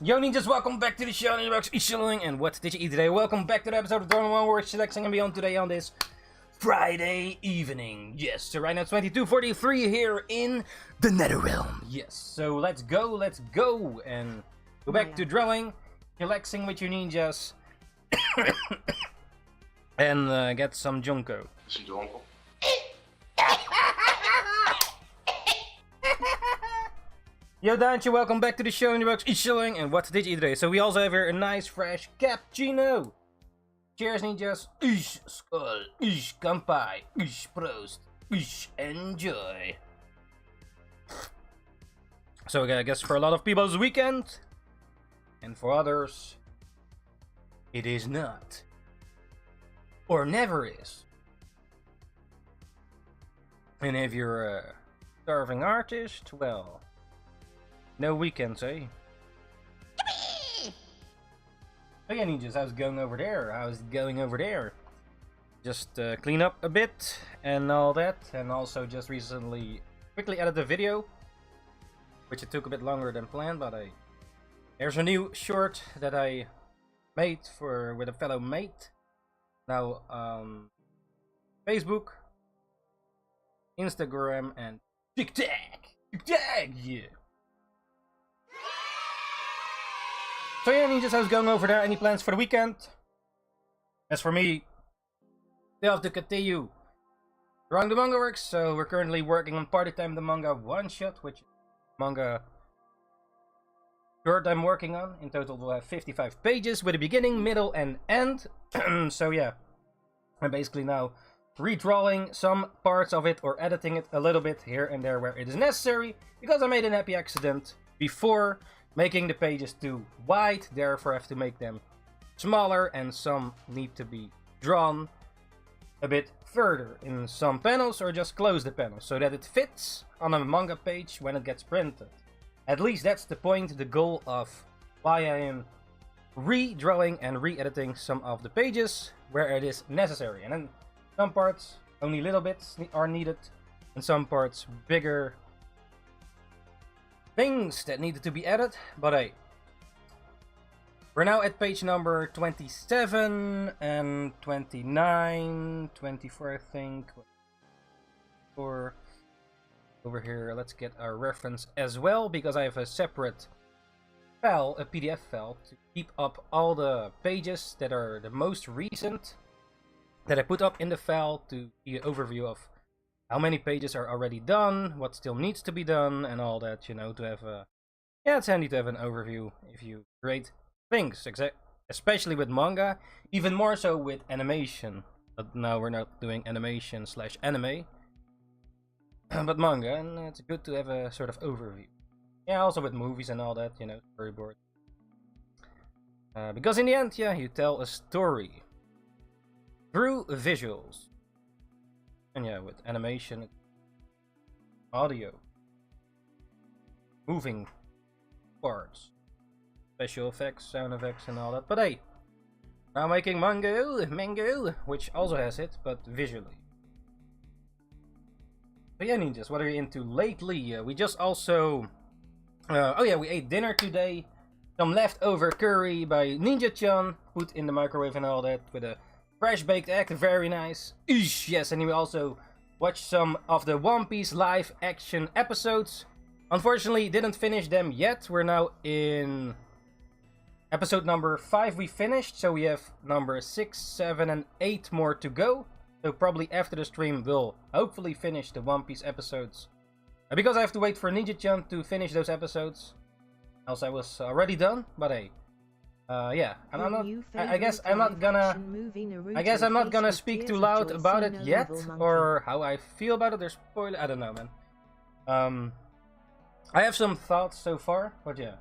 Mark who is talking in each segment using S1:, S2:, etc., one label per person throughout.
S1: Yo ninjas, welcome back to the show. And what did you eat today? Welcome back to the episode of Drone 1 Words Selecting and Beyond today on this Friday evening. Yes, so right now it's 22:43 here in the Netherrealm. Yes, so let's go and go back to drawing, relaxing with your ninjas, and get some Junko.
S2: Some Junko?
S1: Yo Daantje, welcome back to the show in the box. Showing and what did you eat today? So we also have here a nice fresh cappuccino. Cheers ninjas. Ish, skull. Ish, kampai. Ish, prost. Ish, enjoy. So I guess for a lot of people it's weekend. And for others, it is not. Or never is. And if you're a starving artist, well, no weekends, eh? Oh yeah, ninjas, how's it going over there? Just clean up a bit and all that, and also just recently quickly edited the video, which it took a bit longer than planned, but there's a new short that I made with a fellow mate. Now, Facebook, Instagram, and TikTok, yeah. So yeah, ninjas, how's it going over there? Any plans for the weekend? As for me, still have to continue drawing the manga works, so we're currently working on Party Time the manga one-shot, which is manga short I'm working on. In total we'll have 55 pages with a beginning, middle, and end. So yeah, I'm basically now redrawing some parts of it or editing it a little bit here and there where it is necessary, because I made an happy accident before making the pages too wide, therefore I have to make them smaller, and some need to be drawn a bit further in some panels, or just close the panels so that it fits on a manga page when it gets printed. At least that's the point, the goal of why I am redrawing and re-editing some of the pages where it is necessary. And then some parts, only little bits are needed, and some parts bigger things that needed to be added. But hey, we're now at page number 27 and 29, 24 I think. Or over here, let's get our reference as well, because I have a separate file, a PDF file, to keep up all the pages that are the most recent that I put up in the file, to be an overview of how many pages are already done, what still needs to be done, and all that, you know, to have a... Yeah, it's handy to have an overview if you create things, especially with manga, even more so with animation. But now we're not doing animation / anime, but manga, and it's good to have a sort of overview. Yeah, also with movies and all that, you know, storyboard. Because in the end, yeah, you tell a story through visuals. And yeah, with animation, audio, moving parts, special effects, sound effects, and all that. But hey, now making manga, which also has it, but visually. But yeah, ninjas, what are you into lately? We just also, oh yeah, we ate dinner today. Some leftover curry by Ninja-chan, put in the microwave and all that, with a fresh baked egg, very nice. Eesh, yes, and we also watched some of the One Piece live action episodes. Unfortunately, didn't finish them yet. We're now in episode number 5 we finished, so we have number 6, 7, and 8 more to go. So probably after the stream we'll hopefully finish the One Piece episodes. Because I have to wait for Ninja-chan to finish those episodes. Else I was already done, but hey. Yeah, and I guess I'm not gonna speak too loud about it yet, or how I feel about it, or spoil it, I don't know, man. I have some thoughts so far, but yeah.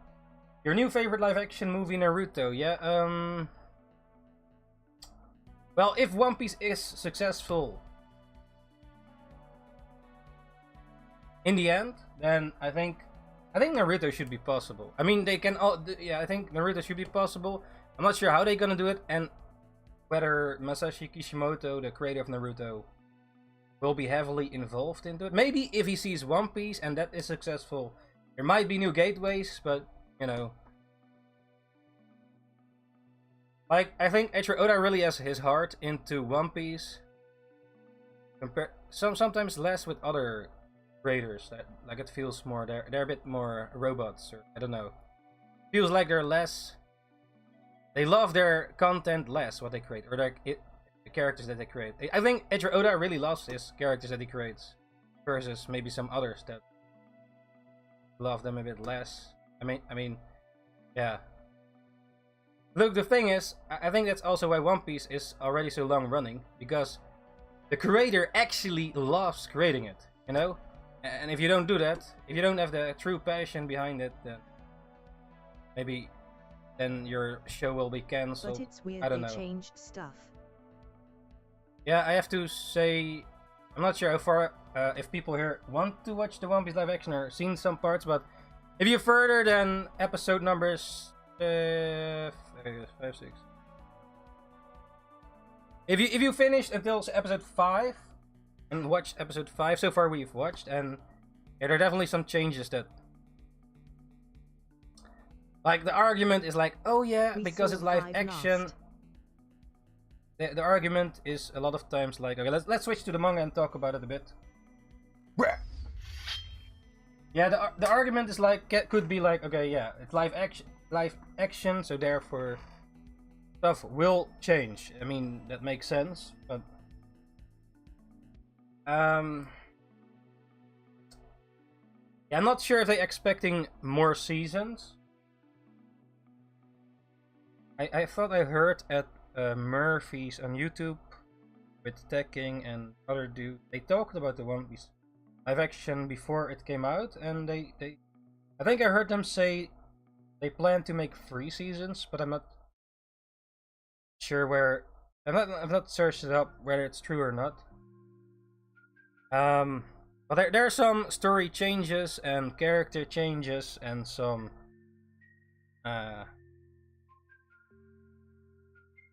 S1: Your new favorite live action movie, Naruto, yeah, well, if One Piece is successful in the end, then I think Naruto should be possible. I mean, they can all... Yeah, I think Naruto should be possible. I'm not sure how they're gonna do it, and whether Masashi Kishimoto, the creator of Naruto, will be heavily involved into it. Maybe if he sees One Piece and that is successful, there might be new gateways, but, you know, Like, I think Eiichiro Oda really has his heart into One Piece. Sometimes less with other creators. That, like, it feels more they're a bit more robots, or I don't know. Feels like they're less. They love their content less, what they create, or the characters that they create. I think Eiichiro Oda really loves his characters that he creates, versus maybe some others that love them a bit less. I mean, yeah. Look, the thing is, I think that's also why One Piece is already so long running, because the creator actually loves creating it, you know? And if you don't do that, if you don't have the true passion behind it, then maybe then your show will be cancelled.
S2: But it's weird
S1: I don't
S2: they
S1: know.
S2: changed stuff.
S1: Yeah, I have to say, I'm not sure how far, if people here want to watch the One Piece live action or seen some parts, but if you're further than episode numbers 5, 6. If you finished until episode 5 and watched episode 5, so far we've watched, and yeah, there are definitely some changes that, like, the argument is like, oh yeah, because it's live action. The argument is a lot of times like, okay, let's switch to the manga and talk about it a bit. Yeah, the argument is like, could be like, okay, yeah, it's live action, so therefore stuff will change. I mean, that makes sense, but yeah, I'm not sure if they're expecting more seasons. I thought I heard at Murphy's on YouTube with Tekking and other dude, they talked about the One Piece live action before it came out, and I think I heard them say they plan to make 3 seasons, but I'm not sure where. I've not searched it up whether it's true or not. But there are some story changes and character changes and some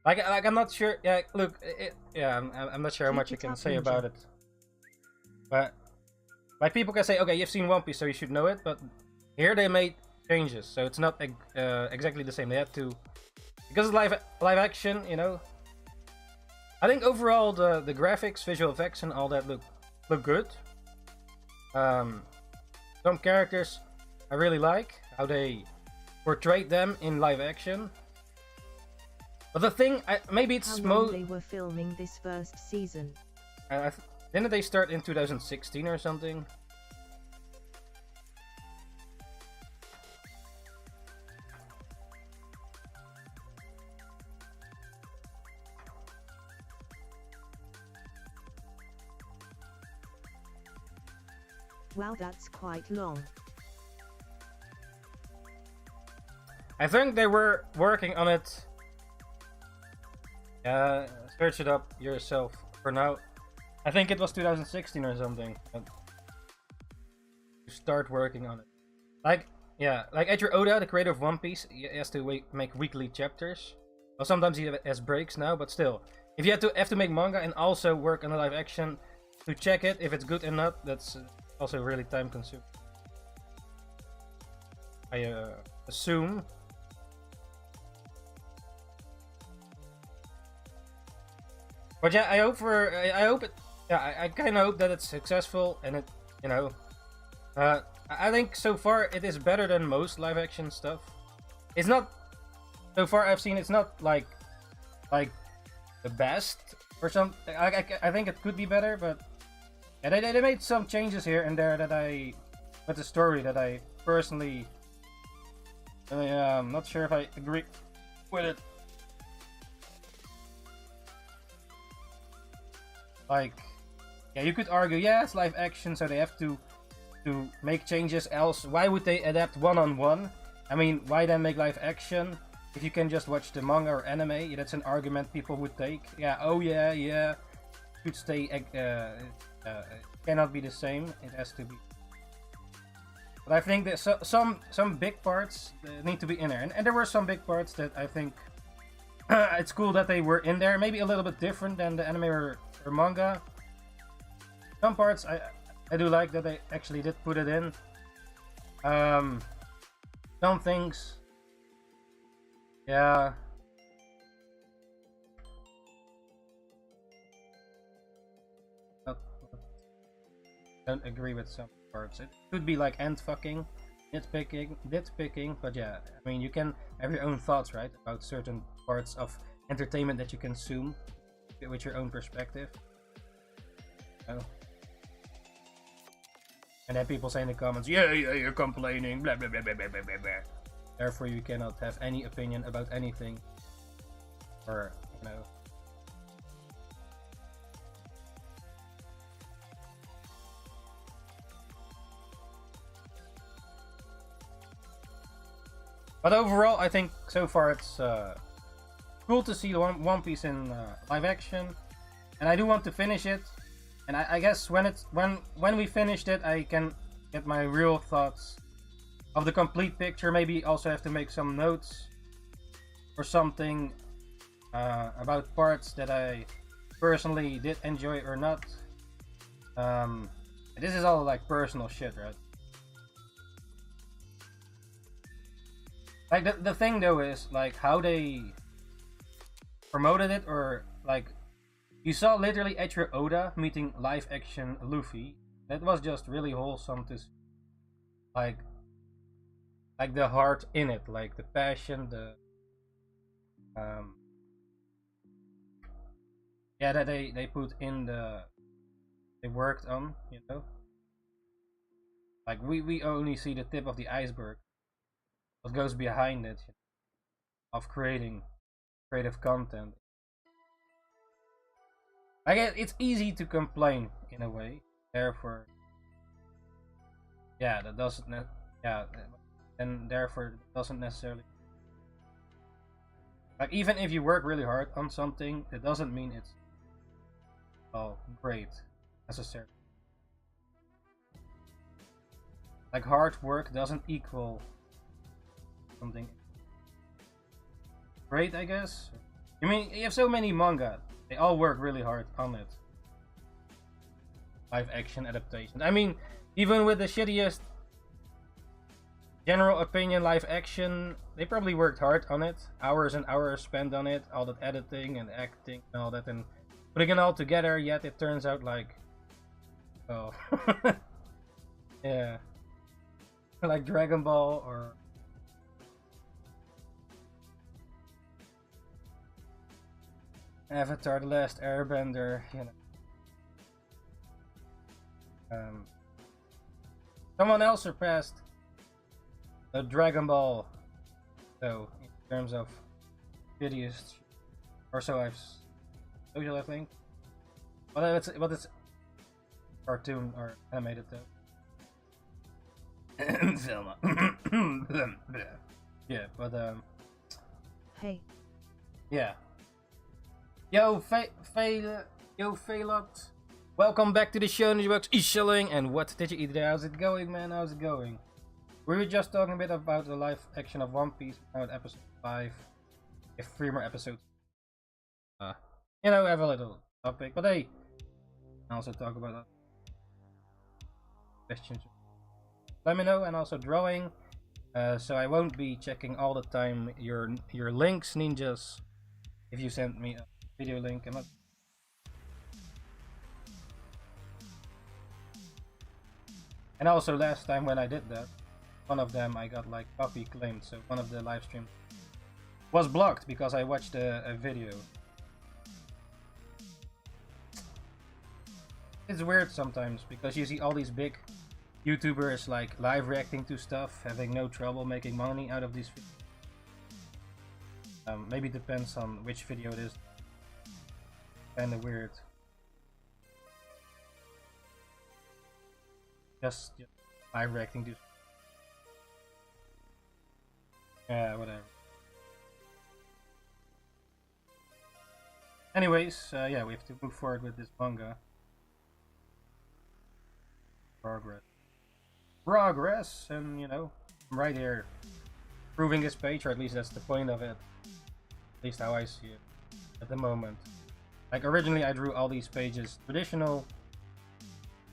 S1: like I'm not sure. Yeah, look, I'm not sure how much I can say about it. But like, people can say, okay, you've seen One Piece, so you should know it. But here they made changes, so it's not exactly the same. They had to, because it's live action, you know. I think overall the graphics, visual effects, and all that look good. Some characters I really like how they portrayed them in live action. But the thing, maybe it's
S2: how long they were filming this first season.
S1: Didn't they start in 2016 or something?
S2: Wow, that's quite long.
S1: I think they were working on it. Search it up yourself for now. I think it was 2016 or something. To start working on it. Like, yeah, like Eiichiro Oda, the creator of One Piece, he has to make weekly chapters. Well, sometimes he has breaks now, but still. If you have to make manga and also work on the live action to check it, if it's good or not, that's also really time consuming. I assume. But yeah, I hope it. Yeah, I kind of hope that it's successful, and it, you know, I think so far it is better than most live action stuff. It's not, so far I've seen, it's not like the best or some. I think it could be better, but yeah, they made some changes here and there that with the story that I personally, I'm not sure if I agree with it. Like, yeah, you could argue, yeah, it's live action, so they have to make changes. Else, why would they adapt one-on-one? I mean, why then make live action if you can just watch the manga or anime? Yeah, that's an argument people would take. Yeah, oh yeah, should stay. It cannot be the same. It has to be. But I think that some big parts need to be in there, and there were some big parts that I think it's cool that they were in there. Maybe a little bit different than the anime or manga. Some parts I do like that they actually did put it in. Some things, yeah, don't agree with some parts. It could be like end fucking, nitpicking, but yeah, I mean, you can have your own thoughts, right, about certain parts of entertainment that you consume with your own perspective. Oh. And then people say in the comments, yeah, you're complaining, blah, blah, blah, blah, blah, blah, blah. Therefore, you cannot have any opinion about anything. Or, you know. But overall, I think so far it's cool to see One Piece in live action. And I do want to finish it. And I guess when we finished it, I can get my real thoughts of the complete picture. Maybe also have to make some notes or something about parts that I personally did enjoy or not. This is all like personal shit, right? Like the thing though is like how they promoted it, or like you saw literally Eiichiro Oda meeting live action Luffy. That was just really wholesome to see. Like the heart in it, like the passion, the yeah, that they put in they worked on, you know. Like we only see the tip of the iceberg. What goes behind it, you know, of creating creative content. I guess it's easy to complain in a way. Therefore, yeah, that doesn't and therefore it doesn't necessarily, like, even if you work really hard on something, it doesn't mean it's great necessarily. Like hard work doesn't equal something great, I guess. I mean, you have so many manga, they all work really hard on it. Live action adaptation. I mean, even with the shittiest general opinion live action, they probably worked hard on it. Hours and hours spent on it, all that editing and acting and all that, and putting it all together, yet it turns out like, oh, yeah, like Dragon Ball or Avatar: The Last Airbender, you know. Someone else surpassed the Dragon Ball, though, in terms of videos, or so I've social, I think. But it's cartoon or animated though. Selma. Yeah, but
S2: Hey.
S1: yeah. Yo, Faylot. Welcome back to the show, Ninjakees Ishaling, and what did you eat today? How's it going, man? How's it going? We were just talking a bit about the live action of One Piece, now at episode 5. If 3 more episodes. You know, have a little topic, but hey, I also talk about questions. Let me know, and also drawing. So I won't be checking all the time your links, ninjas. If you send me a video link, I'm not. And also last time when I did that, one of them I got like copy claimed, so one of the live streams was blocked because I watched a video. It's weird sometimes because you see all these big YouTubers like live reacting to stuff, having no trouble making money out of these videos. Maybe depends on which video it is. Kinda weird. Just live reacting to. Yeah, whatever. Anyways, yeah, we have to move forward with this manga. Progress, and you know, I'm right here proving this page, or at least that's the point of it. At least how I see it at the moment. Like originally I drew all these pages traditional,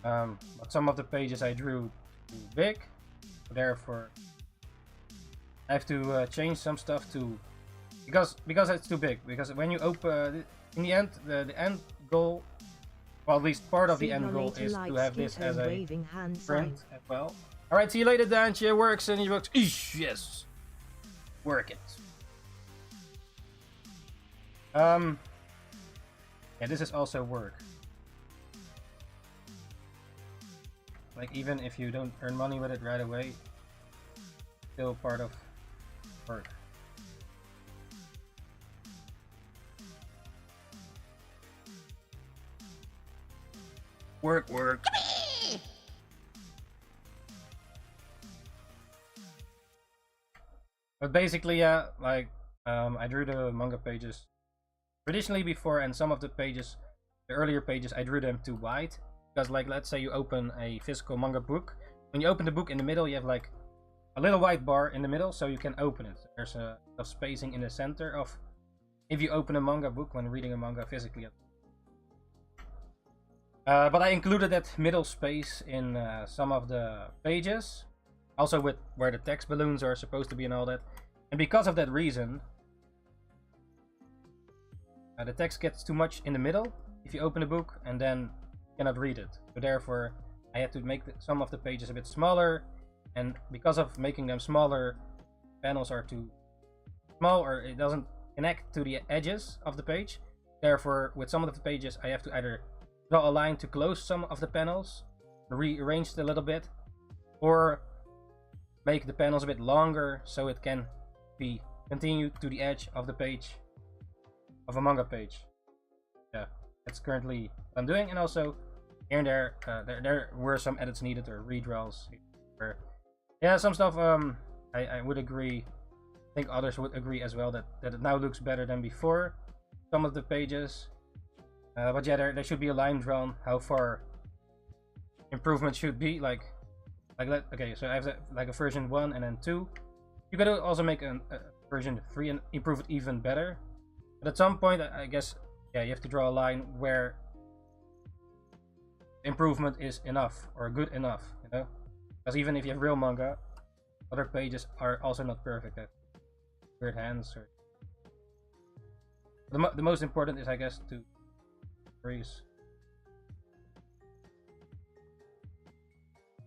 S1: but some of the pages I drew too big, therefore I have to change some stuff to because it's too big. Because when you open in the end, the end goal Well, at least part of
S2: See
S1: the end
S2: you
S1: goal
S2: later,
S1: is to
S2: like
S1: have this
S2: Skeeto
S1: as a
S2: waving hand
S1: print
S2: sign.
S1: as well. Alright, see you later, Dan. Your works and your books. Eesh, yes. Work it. Yeah, this is also work. Like, even if you don't earn money with it right away, still part of work. Work, work. But basically, yeah, like, I drew the manga pages traditionally before, and some of the pages, the earlier pages, I drew them too wide. Because, like, let's say you open a physical manga book. When you open the book in the middle, you have, like, a little white bar in the middle, so you can open it. There's a spacing in the center of, if you open a manga book when reading a manga physically. But I included that middle space in some of the pages. Also with where the text balloons are supposed to be and all that. And because of that reason, the text gets too much in the middle if you open a book and then cannot read it. So therefore, I had to make some of the pages a bit smaller. And because of making them smaller, panels are too small, or it doesn't connect to the edges of the page. Therefore, with some of the pages, I have to either draw a line to close some of the panels, rearrange it a little bit, or make the panels a bit longer so it can be continued to the edge of the page of a manga page. Yeah, that's currently what I'm doing. And also here and there, there were some edits needed or redraws. Where, yeah, some stuff I would agree. I think others would agree as well that it now looks better than before. Some of the pages, but yeah, there should be a line drawn how far improvement should be. Like that. Okay, so I have like a version 1 and then 2. You gotta also make a version 3 and improve it even better. But at some point, I guess, yeah, you have to draw a line where improvement is enough or good enough, you know? Because even if you have real manga, other pages are also not perfect. Weird hands. Or the most important is, I guess, to freeze.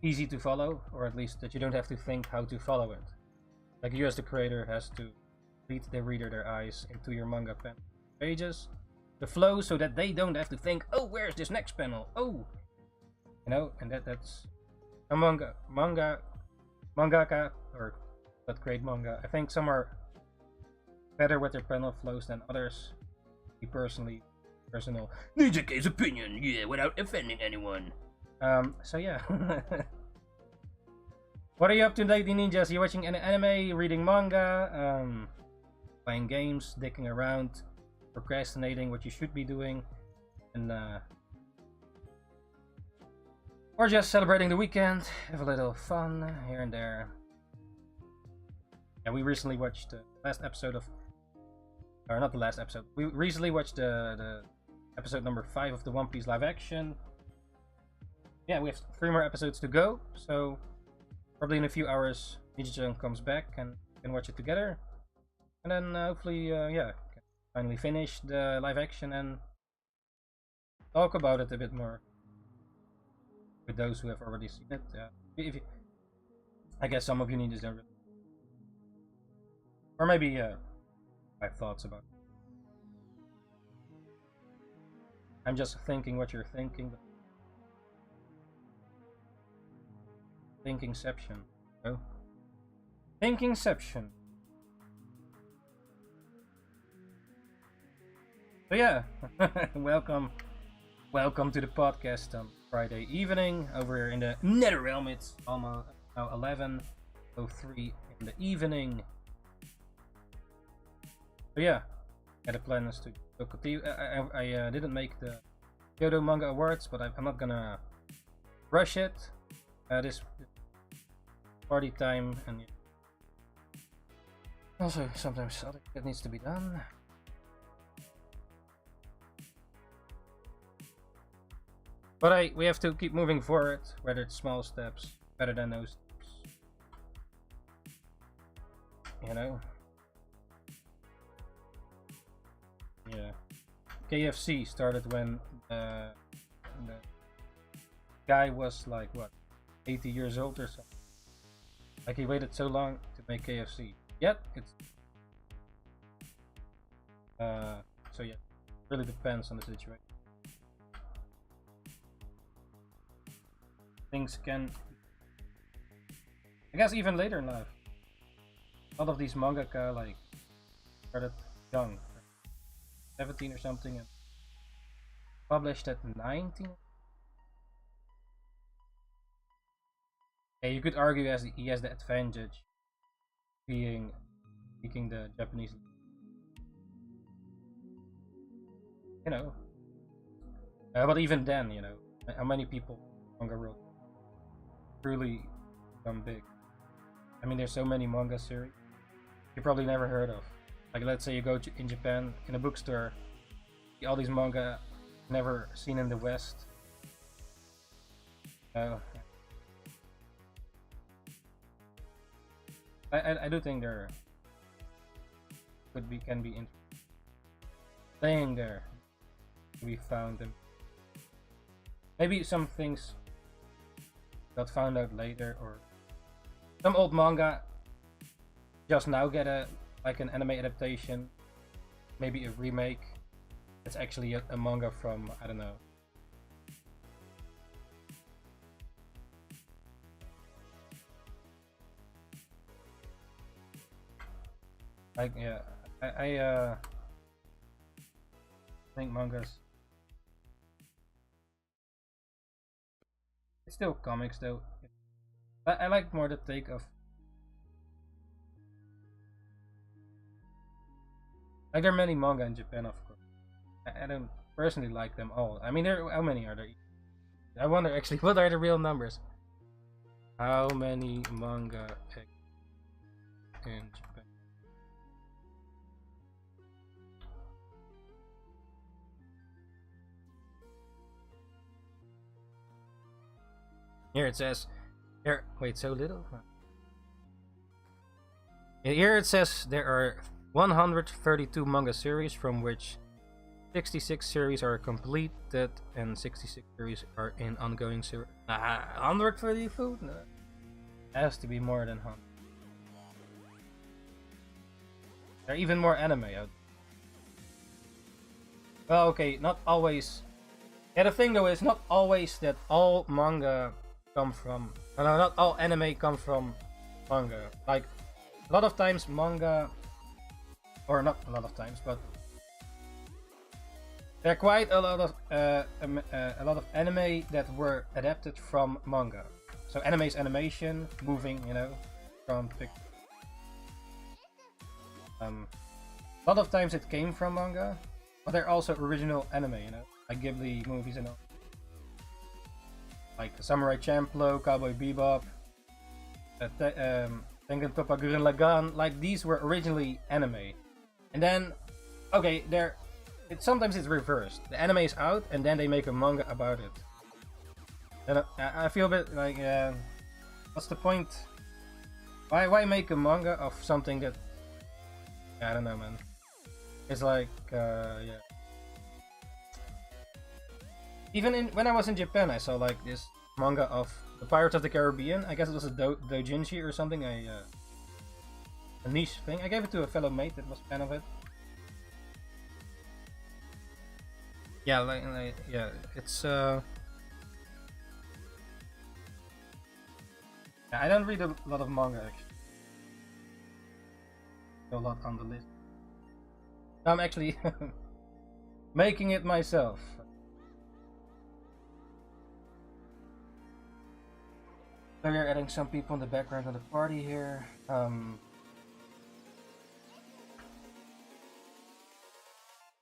S1: Easy to follow, or at least that you don't have to think how to follow it. Like you as the creator has to lead the reader their eyes into your manga pages, the flow, so that they don't have to think, oh, where's this next panel? Oh, you know, and that's a mangaka or that create manga. I think some are better with their panel flows than others. Personal Ninjakees opinion, yeah, without offending anyone. So yeah. What are you up to lately, ninjas? Are you watching any anime, reading manga, playing games, dicking around, procrastinating what you should be doing, and or just celebrating the weekend, have a little fun here and there. Yeah, we recently watched the last episode of, or not the last episode. We recently watched the episode number 5 of the One Piece live action. Yeah, we have 3 more episodes to go, so probably in a few hours Ninja comes back and we can watch it together. And then hopefully, yeah, can finally finish the live action and talk about it a bit more with those who have already seen it. If you, I guess some of you need to, or maybe my thoughts about it. I'm just thinking what you're thinking. Thinkingception. Oh. Thinkingception. So yeah, welcome to the podcast on Friday evening over here in the Netherrealm. It's almost now 11:03 in the evening. So yeah, had a plan is to continue. I didn't make the Kyoto Manga Awards, but I'm not gonna rush it. This party time, and also sometimes other shit needs to be done. But we have to keep moving forward, whether it's small steps, better than no steps. You know? Yeah. KFC started when guy was like what, 80 years old or something. Like he waited so long to make KFC. Yet it's so yeah, really depends on the situation. Things can, I guess, even later in life. A lot of these mangaka like started young, 17 or something, and published at 19. Yeah, you could argue as he has the advantage being speaking the Japanese, you know. But even then, you know, how many people manga wrote truly become big? I mean, there's so many manga series you probably never heard of. Like, let's say you go in Japan in a bookstore, see all these manga never seen in the West. I do think there can be staying there. We found them. Maybe some things got found out later, or some old manga just now get like an anime adaptation, maybe a remake. It's actually a manga from, I don't know. Like, yeah, I think mangas. It's still comics though. I like more the take of, like, there are many manga in Japan, of course. I don't personally like them all. I mean, how many are there? I wonder actually, what are the real numbers? How many manga in Japan? Here it says, here, wait, so little? Here it says there are 132 manga series, from which 66 series are completed and 66 series are in ongoing series. 132? No. It has to be more than 100. There are even more anime out. Well, okay, not always. Yeah, the thing though is not always that all manga come from, no, not all anime come from manga. Like, a lot of times manga, or not a lot of times, but there are quite a lot of anime that were adapted from manga. So anime is animation, moving, you know, from picture. A lot of times it came from manga, but there are also original anime, you know, like Ghibli movies and all. Like Samurai Champloo, Cowboy Bebop, Tengen Toppa Gurren Lagann, like these were originally anime. And then, okay, sometimes it's reversed. The anime is out, and then they make a manga about it. And I feel a bit like, what's the point? Why make a manga of something that, I don't know, man. It's like, yeah. Even when I was in Japan, I saw like this manga of the Pirates of the Caribbean. I guess it was a doujinshi or something, a niche thing. I gave it to a fellow mate that was a fan of it. Yeah, like yeah, it's yeah, I don't read a lot of manga actually. A lot on the list. I'm actually making it myself. So we're adding some people in the background of the party here.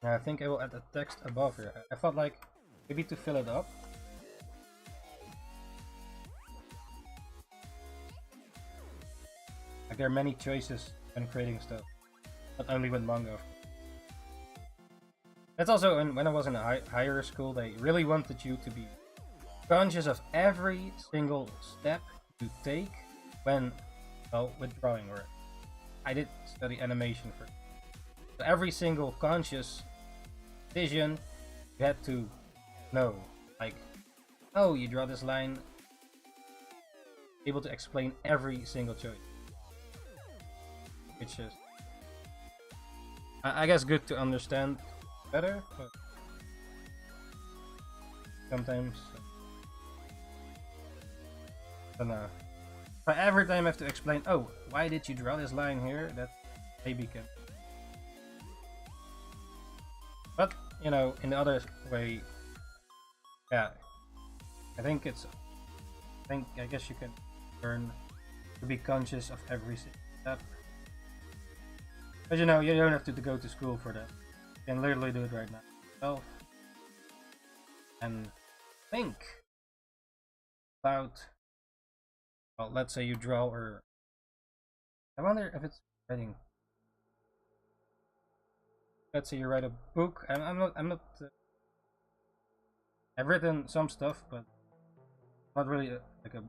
S1: I think I will add a text above here. I felt like maybe to fill it up. Like there are many choices when creating stuff, not only with manga. That's also when I was in a higher school, they really wanted you to be conscious of every single step you take when, well, with drawing. Or I did study animation for, so every single conscious decision you had to know. Like, oh, you draw this line, able to explain every single choice, which is, I guess, good to understand better, but sometimes I don't know. But every time I have to explain, oh, why did you draw this line here? That maybe can. But you know, in the other way, yeah, I think it's. I guess you can learn to be conscious of every step. But you know, you don't have to go to school for that. You can literally do it right now yourself. And think about, well, let's say you draw, or I wonder if it's writing. Let's say you write a book. I'm not. I've written some stuff, but not really like a.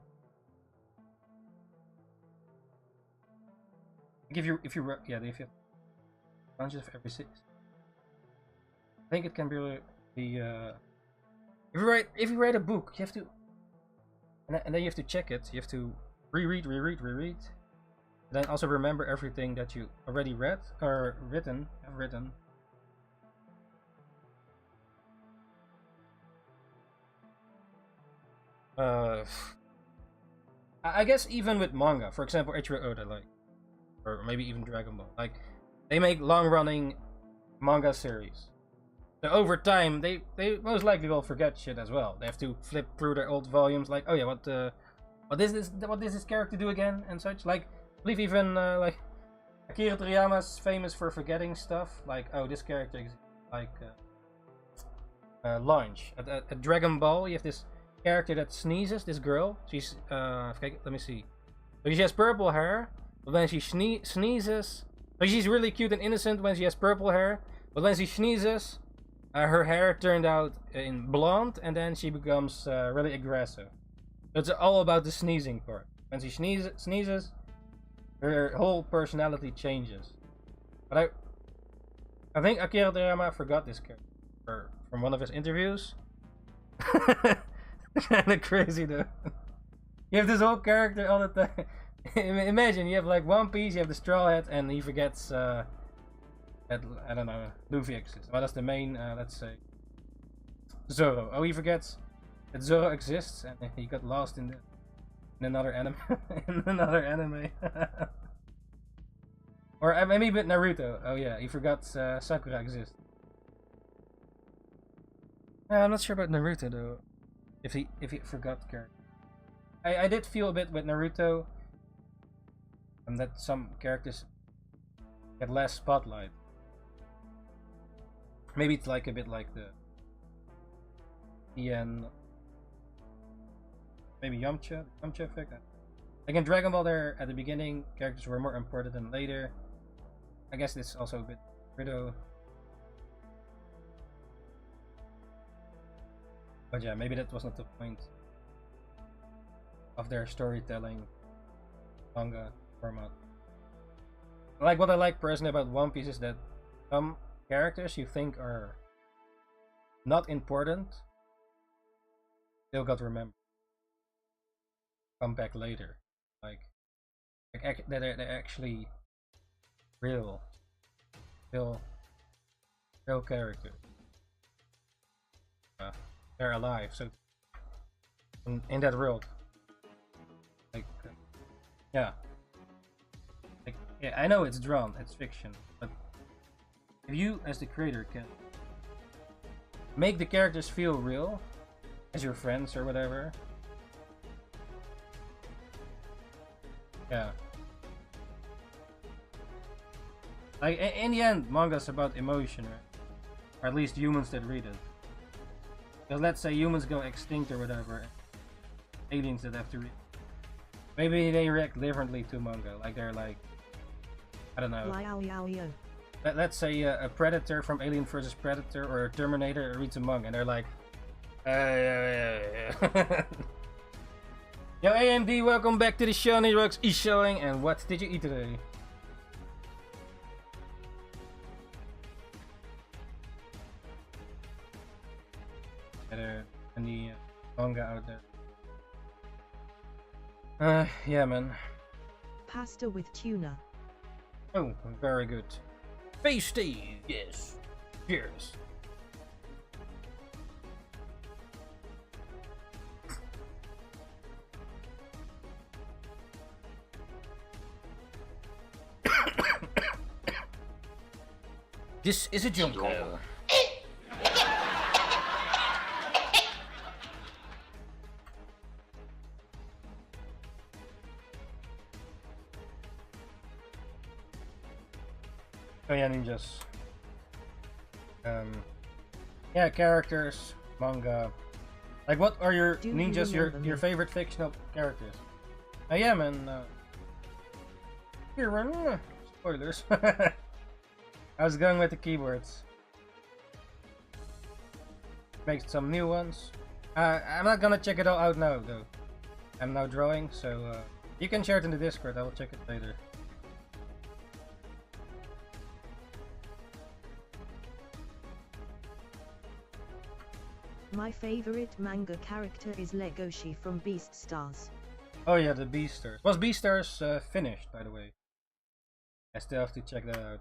S1: Like if you yeah, if you have bunches of every six, I think it can be if you write a book, you have to, and then you have to check it. You have to reread, and then also remember everything that you already read or have written. I guess even with manga, for example, Eiichiro Oda, like, or maybe even Dragon Ball, like, they make long-running manga series. So over time, they most likely will forget shit as well. They have to flip through their old volumes, like, oh yeah, what does this character do again, and such. Like, I believe even like Akira Toriyama's famous for forgetting stuff. Like, oh, this character exists. Like Launch at Dragon Ball, you have this character that sneezes. This girl, she's let me see. So she has purple hair, but when she sneezes, so she's really cute and innocent when she has purple hair. But when she sneezes, her hair turned out in blonde, and then she becomes really aggressive. So it's all about the sneezing part. When she sneezes, her whole personality changes. But I think Akira Toriyama forgot this character from one of his interviews. Kind of crazy though. You have this whole character all the time. Imagine you have like One Piece, you have the Straw Hat, and he forgets that, I don't know, Luffy exists. Well, that's the main, let's say, Zoro. Oh, he forgets that Zoro exists, and he got lost in another anime. In another anime. Or maybe with Naruto. Oh yeah, he forgot Sakura exists. I'm not sure about Naruto though. If he forgot character. I did feel a bit with Naruto, and that some characters get less spotlight. Maybe it's like a bit like the Ian, maybe Yamcha effect. Like in Dragon Ball, there at the beginning, characters were more important than later. I guess this is also a bit Naruto. But yeah, maybe that was not the point of their storytelling manga format. Like, what I like personally about One Piece is that some characters you think are not important still got remembered. Come back later. Like they're actually real characters. They're alive, so in that world, like, yeah, like, yeah, I know it's drawn, it's fiction, but if you, as the creator, can make the characters feel real, as your friends or whatever, yeah, like in the end, manga's about emotion, right? Or at least humans that read it. Because let's say humans go extinct or whatever, aliens that have to read. Maybe they react differently to manga. Like they're like, I don't know. Let's say a Predator from Alien vs Predator or a Terminator reads a manga and they're like, Yo AMD, welcome back to the show. Nirox is showing, and what did you eat today? And the manga out there. Yeah, man.
S2: Pasta with tuna.
S1: Oh, very good. Tasty, yes. Cheers. This is a jungle. Oh yeah, ninjas. Yeah, characters, manga. Like, what are your
S2: Do you
S1: ninjas?
S2: remember
S1: Your
S2: me?
S1: favorite fictional characters? Yeah, man. Here, run. Spoilers. I was going with the keywords. Make some new ones. I'm not gonna check it all out now, though. I'm now drawing, so you can share it in the Discord. I will check it later.
S2: My favorite manga character is Legoshi from Beastars.
S1: Oh yeah, the Beastars. Was Beastars finished, by the way? I still have to check that out.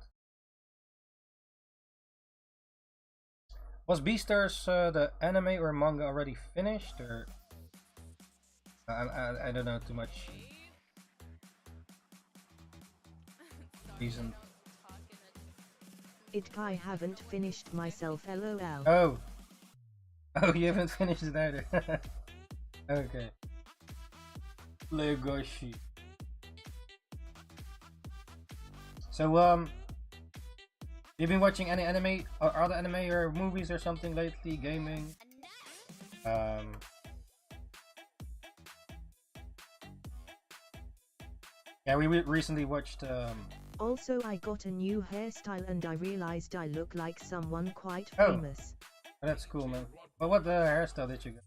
S1: Was Beastars the anime or manga already finished, or I don't know too much. Reason.
S2: I haven't finished myself, lol.
S1: Oh. Oh, you haven't finished it either. Okay. Legoshi. So you've been watching any anime or other anime or movies or something lately? Gaming? Yeah, we recently watched
S2: Also, I got a new hairstyle and I realized I look like someone quite
S1: Oh.
S2: famous.
S1: Oh, that's cool, man. But what hairstyle did you get?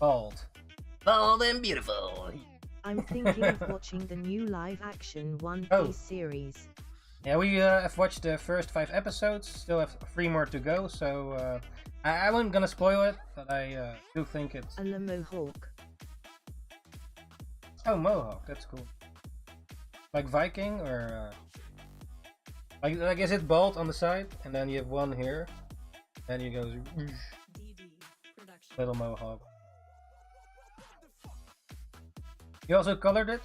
S1: Bald. Bald and beautiful.
S2: I'm thinking of watching the new live-action One Piece
S1: Oh.
S2: series.
S1: Yeah, we have watched the first 5 episodes. Still have 3 more to go, so I wasn't gonna spoil it, but I do think it's.
S2: A Mohawk.
S1: Oh, Mohawk. That's cool. Like Viking, or like is it bald on the side, and then you have one here, and you goes little Mohawk. You also colored it,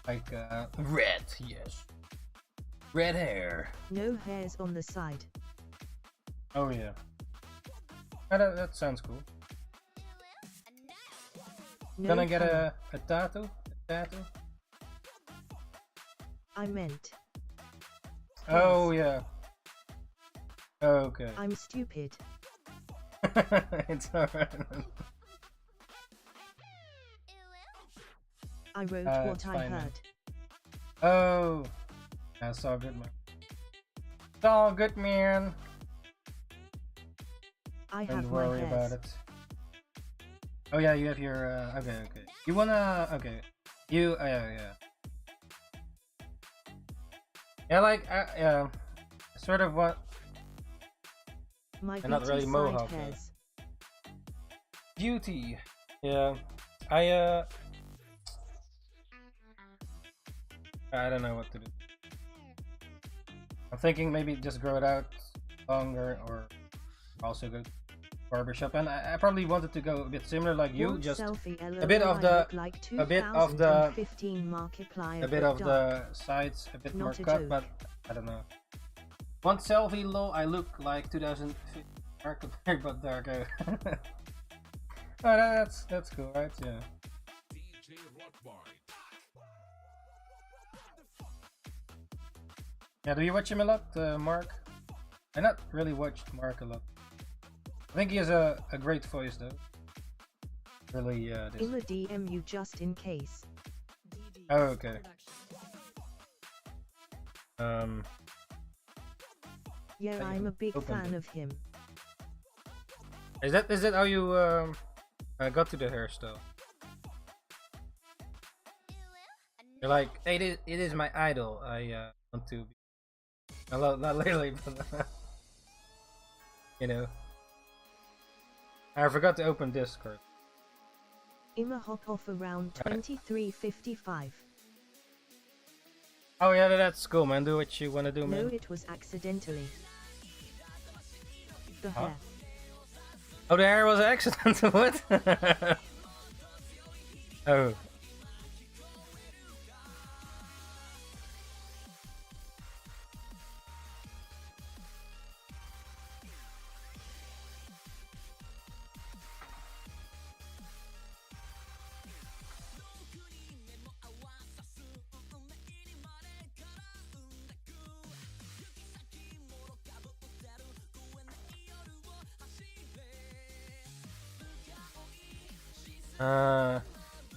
S1: like red. Yes, red hair.
S2: No hairs on the side.
S1: Oh yeah. That sounds cool.
S2: No
S1: Gonna get
S2: color.
S1: a tattoo? A tattoo?
S2: I meant.
S1: Oh yeah. Okay.
S2: I'm stupid.
S1: It's alright.
S2: I wrote
S1: It's
S2: what I
S1: fine, man.
S2: heard.
S1: Oh. That's all good, man. It's all good, man.
S2: I
S1: Don't
S2: have my
S1: worry
S2: hairs.
S1: about it. Oh yeah, you have your okay. You wanna okay. You yeah. Yeah, like yeah. Sort of what
S2: My
S1: and not
S2: beauty
S1: really
S2: side
S1: mohawk,
S2: hairs.
S1: beauty. Yeah. I don't know what to do. I'm thinking maybe just grow it out longer, or also go barbershop. And I probably wanted to go a bit similar like you,
S2: Want
S1: just
S2: selfie,
S1: a bit
S2: LOL,
S1: of
S2: I
S1: the-
S2: look like
S1: a bit of the-
S2: 2015 Markiplier,
S1: a bit
S2: but
S1: of
S2: dark.
S1: the sides a bit more
S2: Not a
S1: cut,
S2: joke.
S1: but I don't know. One selfie low, I look like 2015 Markiplier, but darker. Oh, that's cool, right? Yeah. Yeah, do you watch him a lot, Mark? I not really watched Mark a lot. I think he has a great voice though. Really, this.
S2: In the DM you just in case.
S1: Oh, okay.
S2: Yeah,
S1: I
S2: I'm a big
S1: opened
S2: fan
S1: it.
S2: of him.
S1: Is that how you got to the hairstyle? You're like, it is my idol. I want to be. Not literally, but you know. I forgot to open Discord.
S2: Ima hop off around 23:55.
S1: Oh yeah, that's cool, man. Do what you wanna do, man.
S2: No, it was accidentally. The
S1: Huh?
S2: hair.
S1: Oh, the hair was an accident. What? Oh.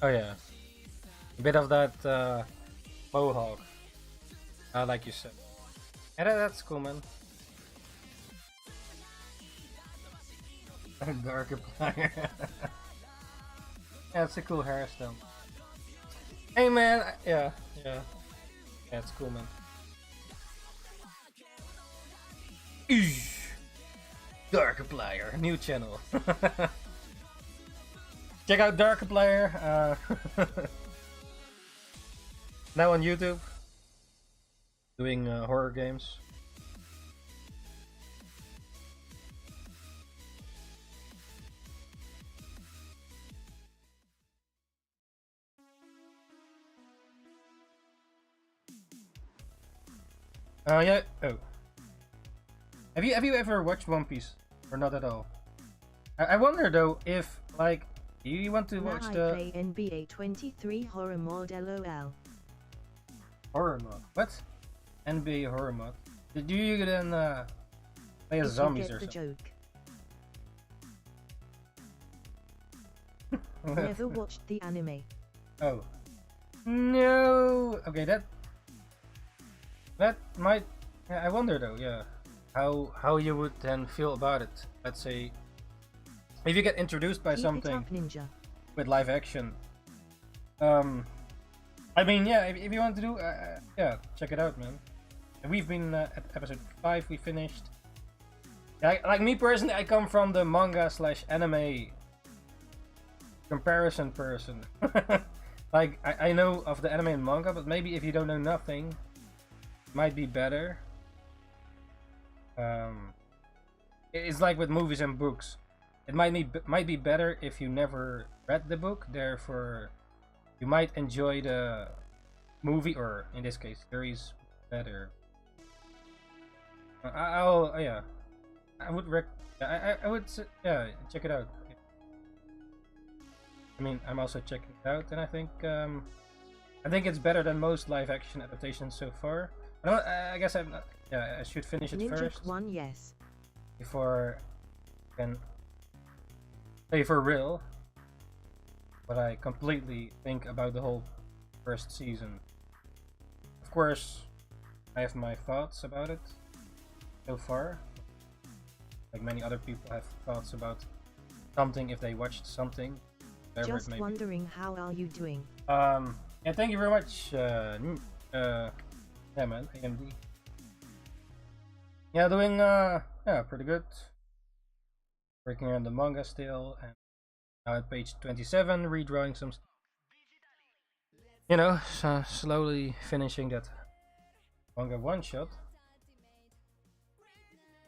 S1: Oh yeah. A bit of that mohawk. Like you said. Yeah, that's cool, man. Darker player. Yeah, it's a cool hairstyle. Hey man, yeah. Yeah, it's cool, man. Eesh. Darker player, new channel. Check out Darker Player. Now on YouTube, doing horror games. Yeah. Oh. Have you ever watched One Piece or not at all? I wonder though if like you want to watch
S2: I
S1: the
S2: play NBA 23 horror mod LOL.
S1: horror mod. What? NBA horror mod. Did you then play as
S2: If
S1: zombies
S2: you
S1: or
S2: get the
S1: something?
S2: joke. Never watched the anime.
S1: Oh. No. Okay, that might. I wonder though. Yeah, how you would then feel about it. Let's say if you get introduced by
S2: Keep
S1: something
S2: it up, Ninja.
S1: with live action. I mean, yeah. If you want to do, yeah, check it out, man. And we've been at episode 5. We finished. Yeah, like me personally, I come from the manga / anime comparison person. Like I know of the anime and manga, but maybe if you don't know nothing, it might be better. It's like with movies and books. It might be better if you never read the book. Therefore, you might enjoy the movie, or in this case, series better. Yeah. I would I would yeah, check it out. I mean, I'm also checking it out, and I think it's better than most live action adaptations so far. I guess I'm not. Yeah, I should finish it first
S2: Ninja yes.
S1: before I can say for real what I completely think about the whole first season. Of course, I have my thoughts about it so far. Like many other people have thoughts about something if they watched something.
S2: Just wondering how are you doing?
S1: Yeah, thank you very much. Yeah, man, AMD. Yeah, doing yeah, pretty good. Working on the manga still, and now at page 27, redrawing some. You know, slowly finishing that manga one shot.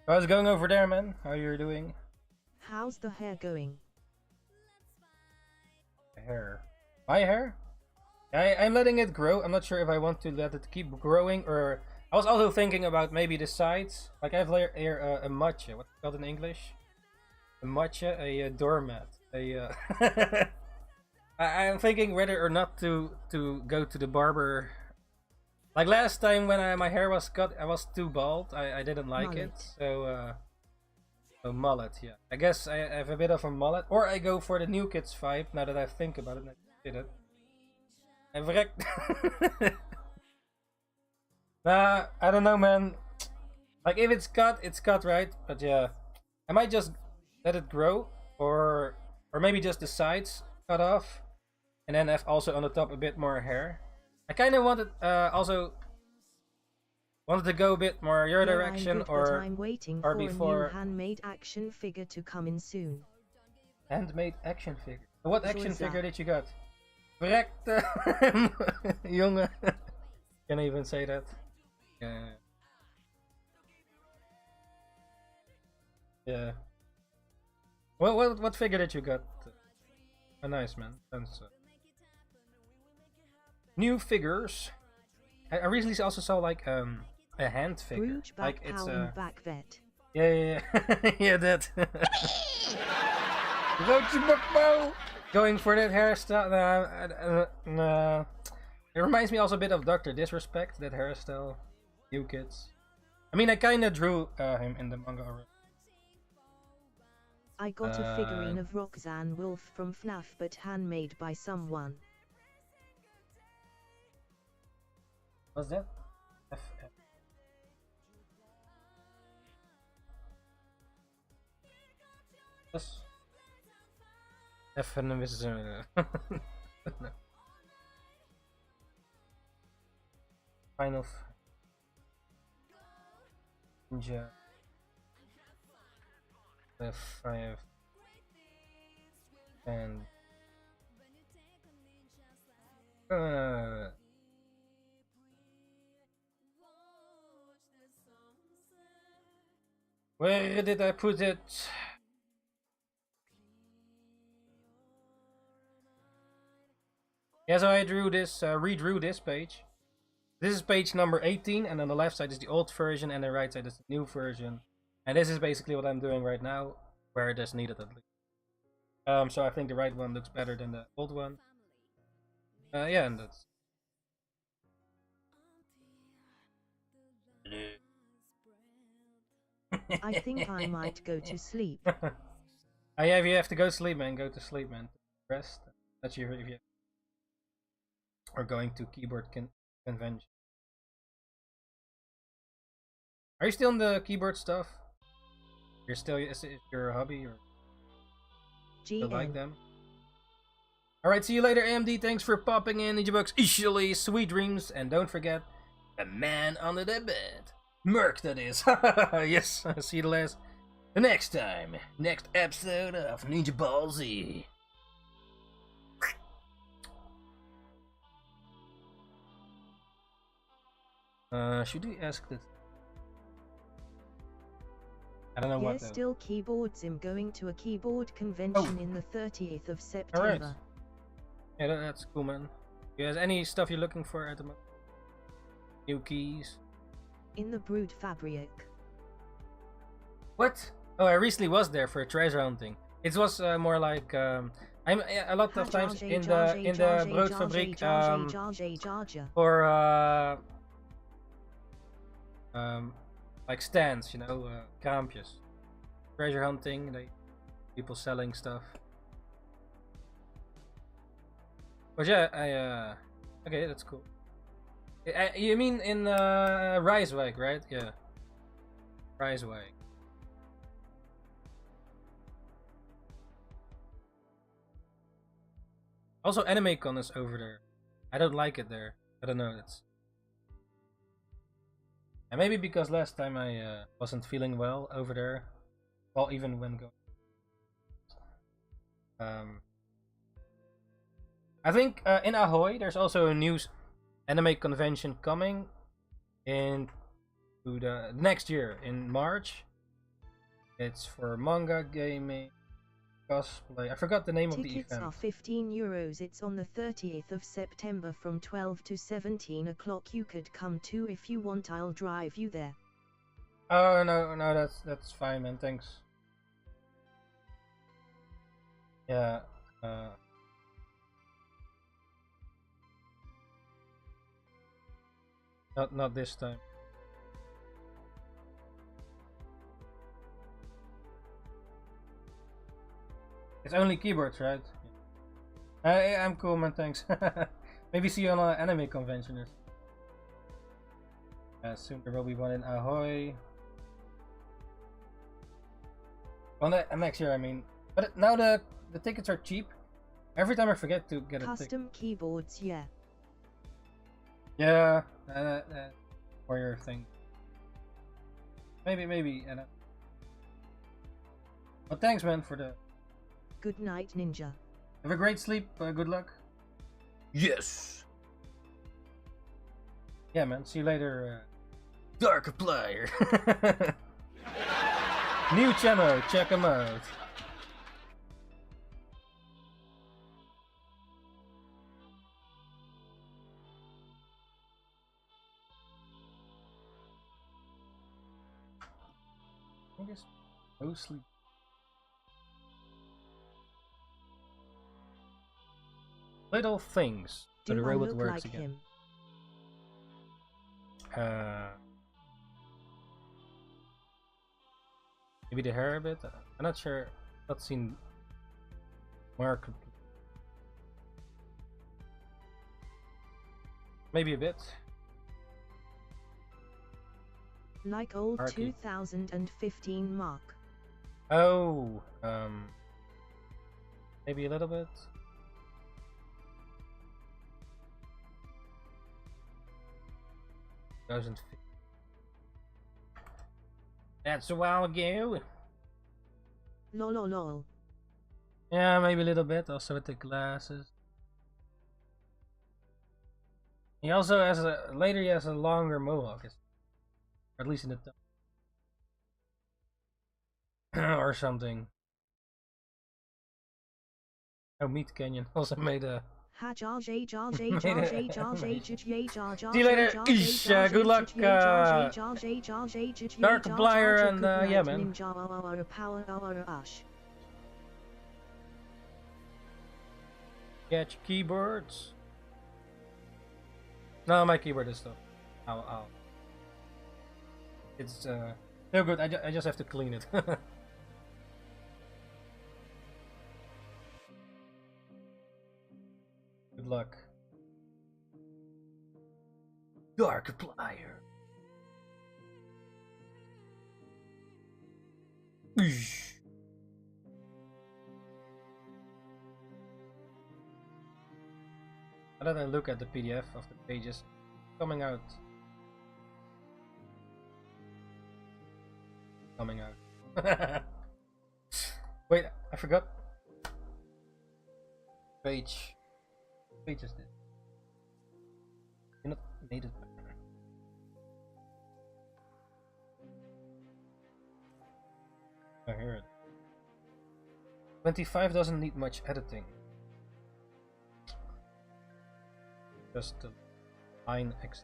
S1: How's it going over there, man? How you doing?
S2: How's the hair going?
S1: Hair. My hair? I'm letting it grow. I'm not sure if I want to let it keep growing, or I was also thinking about maybe the sides. Like I have here a matcha. What's it called in English? A matcha, a doormat. I'm thinking whether or not to go to the barber. Like last time when my hair was cut, I was too bald. I didn't like
S2: Mullet.
S1: it. So a mullet, yeah. I guess I have a bit of a mullet, or I go for the New Kids vibe. Now that I think about it, I did it. En verrekt. Nah, I don't know, man. Like if it's cut, right? But yeah, I might just let it grow, or maybe just the sides cut off, and then have also on the top a bit more hair. I kind of wanted to go a bit more your
S2: Yeah,
S1: direction,
S2: I'm good,
S1: or
S2: but I'm waiting
S1: or
S2: for
S1: before.
S2: a new handmade action figure to come in soon.
S1: Handmade action figure. What
S2: Zo
S1: action
S2: is dat.
S1: figure did you got? Verrekte jongen. Can I even say that? Yeah. Yeah. What figure did you got? Oh, nice, man. Thanks. New figures. I recently also saw like a hand figure.
S2: Bruges
S1: Like
S2: back
S1: it's
S2: power back vet.
S1: yeah. Yeah, that. Roodje bakbouw. Going for that hairstyle. Nah. It reminds me also a bit of Dr. Disrespect, that hairstyle. New Kids. I mean, I kinda drew him in the manga already.
S2: I got a figurine of Roxanne Wolf from FNAF but handmade by someone.
S1: What's that? F. Yes. Even is no. Final Ninja. The 5 and where did I put it? Yeah, so I drew this, redrew this page. This is page number 18, and on the left side is the old version, and the right side is the new version. And this is basically what I'm doing right now, where it is needed at least. So I think the right one looks better than the old one. Yeah, and that's...
S2: I think I might go to sleep.
S1: Oh yeah, if you have to go to sleep, man, go to sleep, man. Rest. That's your if you or going to keyboard convention. Are you still in the keyboard stuff? You're still is it your hobby or you like them? Alright, see you later, AMD. Thanks for popping in. Ninjabucks, Ishili, sweet dreams, and don't forget the man under the bed. Merc, that is. Yes, see you the next time. Next episode of Ninja Ball Z. Should we ask this? I don't know what.
S2: Yes, still keyboards. I'm going to a keyboard convention in the 30th of September.
S1: Alright. Yeah, that's cool, man. You guys, any stuff you're looking for at the moment? New keys?
S2: In the Brood Fabric.
S1: What? Oh, I recently was there for a treasure hunting. It was more like I'm a lot of times in the Broodfabriek for like stands, you know, kraampjes, treasure hunting, people selling stuff. But yeah, okay, that's cool. You mean in Rijswijk, right? Yeah, Rijswijk. Also, AnimeCon is over there. I don't like it there. I don't know. It's and maybe because last time I wasn't feeling well over there. Well, even when going. I think in Ahoy there's also a new anime convention coming in to the next year in March. It's for manga, gaming, cosplay. I forgot the name of the event.
S2: Tickets are €15. It's on the 30th of September from 12 to 17 o'clock. You could come too if you want. I'll drive you there.
S1: Oh no, that's fine, man. Thanks. Yeah. Not this time. It's only keyboards, right? I'm cool, man. Thanks. Maybe see you on an anime convention. Soon there will be one in Ahoy. Well, next year, I mean. But now the tickets are cheap. Every time I forget to get a ticket.
S2: Custom keyboards, yeah.
S1: Yeah, for your thing. Maybe. But thanks, man, for the
S2: Good night, Ninja.
S1: Have a great sleep. Good luck. Yes. Yeah, man. See you later. Darkiplier. New channel. Check him out. I guess mostly. Little things. So the
S2: Do I
S1: robot
S2: look
S1: works
S2: like
S1: again.
S2: him?
S1: Maybe the hair a bit. I'm not sure. Not seen Mark. Maybe a bit.
S2: Like old
S1: Arky.
S2: 2015 Mark.
S1: Oh, maybe a little bit. Doesn't fit. That's a while ago.
S2: Lol.
S1: Yeah, maybe a little bit. Also with the glasses. He also has he has a longer mohawk, or at least in the top. Or something. Oh, Meat Canyon also made a. See you later. Good luck, Darkiplier, and yeah, man. Get your keyboards. No, my keyboard is stuff. Ow. It's no good. I just have to clean it. Good luck. Darkiplier. Now that I look at the PDF of the pages coming out. Wait, I forgot. Page is this? You not made it better. Oh, here it is. 25 doesn't need much editing. Just the line X.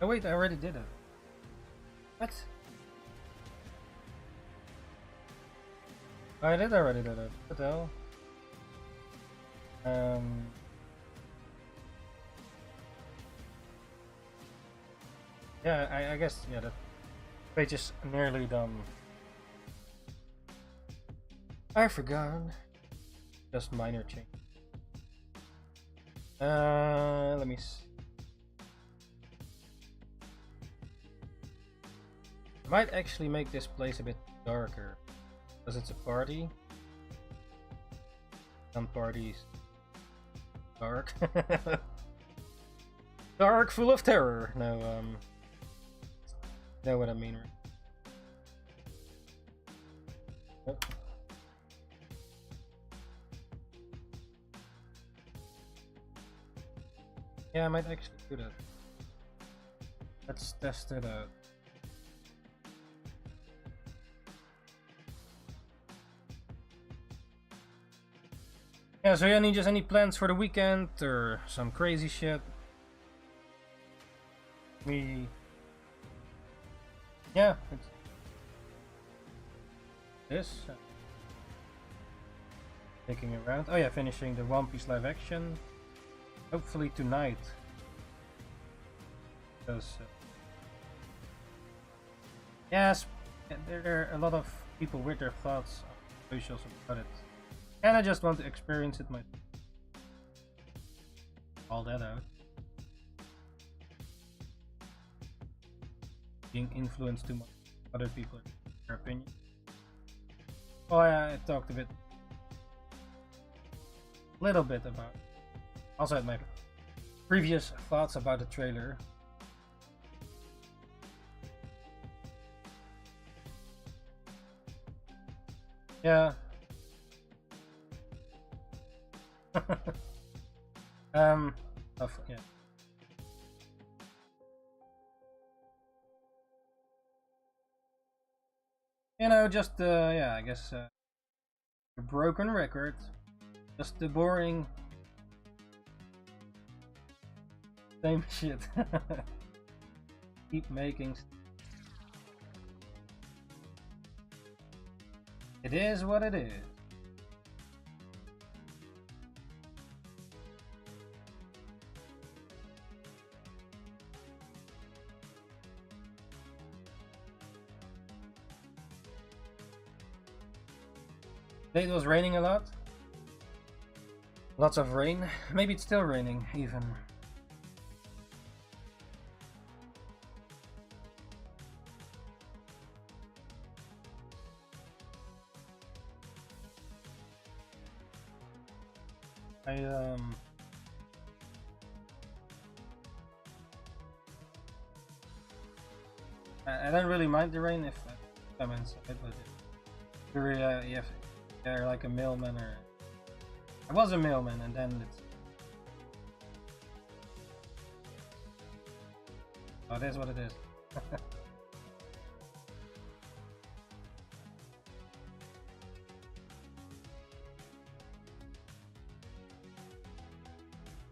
S1: Oh wait, I already did it. What? I did already did it. What the hell? Yeah, I guess, yeah, that page is nearly done. I forgot. Just minor change. Let me see. I might actually make this place a bit darker. Because it's a party. Some parties. Dark. Dark, full of terror. No, know what I mean, right? Oh. Yeah, I might actually do that. Let's test it out. Yeah, so yeah, Ninjas, any plans for the weekend or some crazy shit? Yeah, it's this. Taking around. Oh yeah, finishing the One Piece live action. Hopefully tonight. Because yes, there are a lot of people with their thoughts on socials about it. And I just want to experience it myself. All that out. Being influenced too much by other people, their opinion. Oh yeah, I talked a little bit about. Also had my previous thoughts about the trailer. Yeah. Yeah. You know, just yeah, I guess a broken record. Just the boring same shit. Keep making. It is what it is. It was raining a lot. Lots of rain. Maybe it's still raining, even. I don't really mind the rain if I'm inside, but if you're like a mailman or I was a mailman, and then it's oh, it is what it is.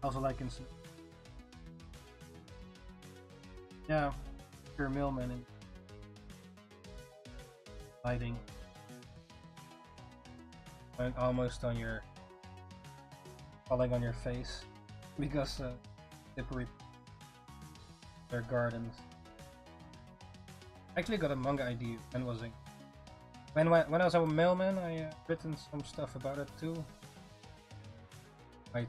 S1: Also, like in yeah, you're a mailman and hiding, and almost on your falling on your face because slippery their gardens. Actually, got a manga idea and was it when I was a mailman. I written some stuff about it too. Right.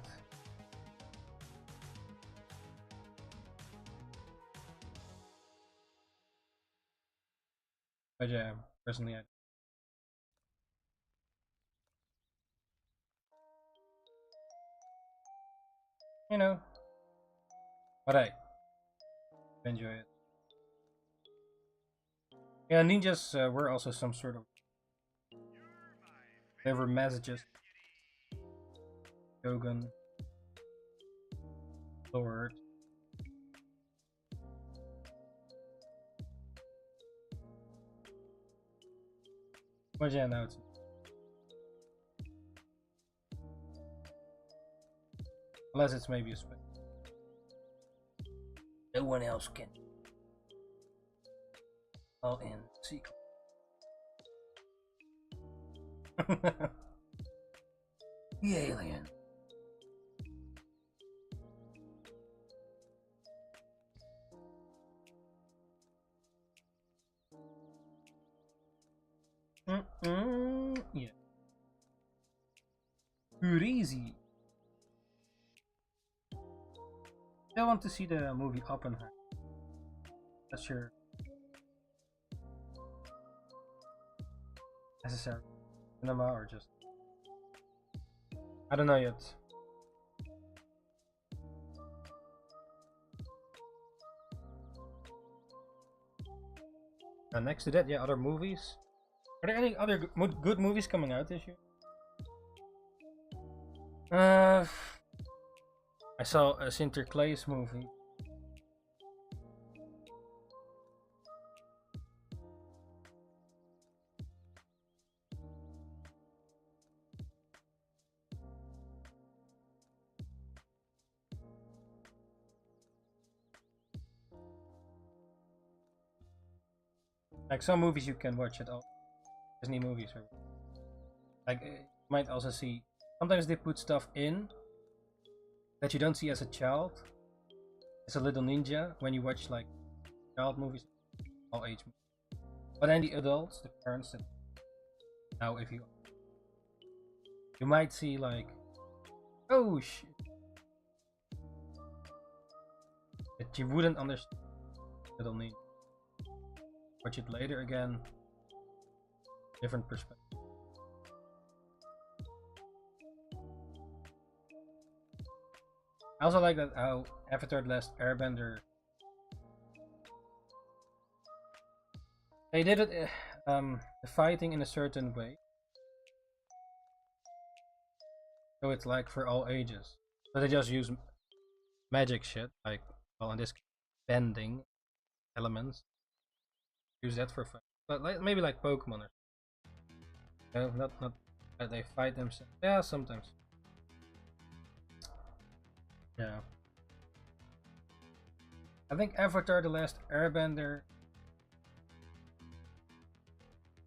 S1: But yeah, personally, you know, but I enjoy it. Yeah, ninjas were also some sort of clever messages. Shogun, Lord. But yeah, now it's unless it's maybe a spec. No one else can. All in secret. The alien. Yeah. Crazy. I want to see the movie Oppenheimer. That's your necessary cinema or just I don't know yet. Next to that, yeah, other movies. Are there any other good movies coming out this year? I saw a Sinterklaas movie. Like some movies you can watch at all. Disney movies, or like you might also see. Sometimes they put stuff in that you don't see as a child, as a little ninja when you watch like child movies, all age movies. But then the adults, the parents, that now if you might see like, oh shit, that you wouldn't understand little ninja. Watch it later again, different perspective. I also like that how Avatar: The Last Airbender they did it the fighting in a certain way So it's like for all ages. So they just use magic shit, like, well, in this case, bending elements. Use that for fun. But like, maybe like Pokemon or something. Not that they fight themselves. Yeah, sometimes. Yeah. I think Avatar The Last Airbender,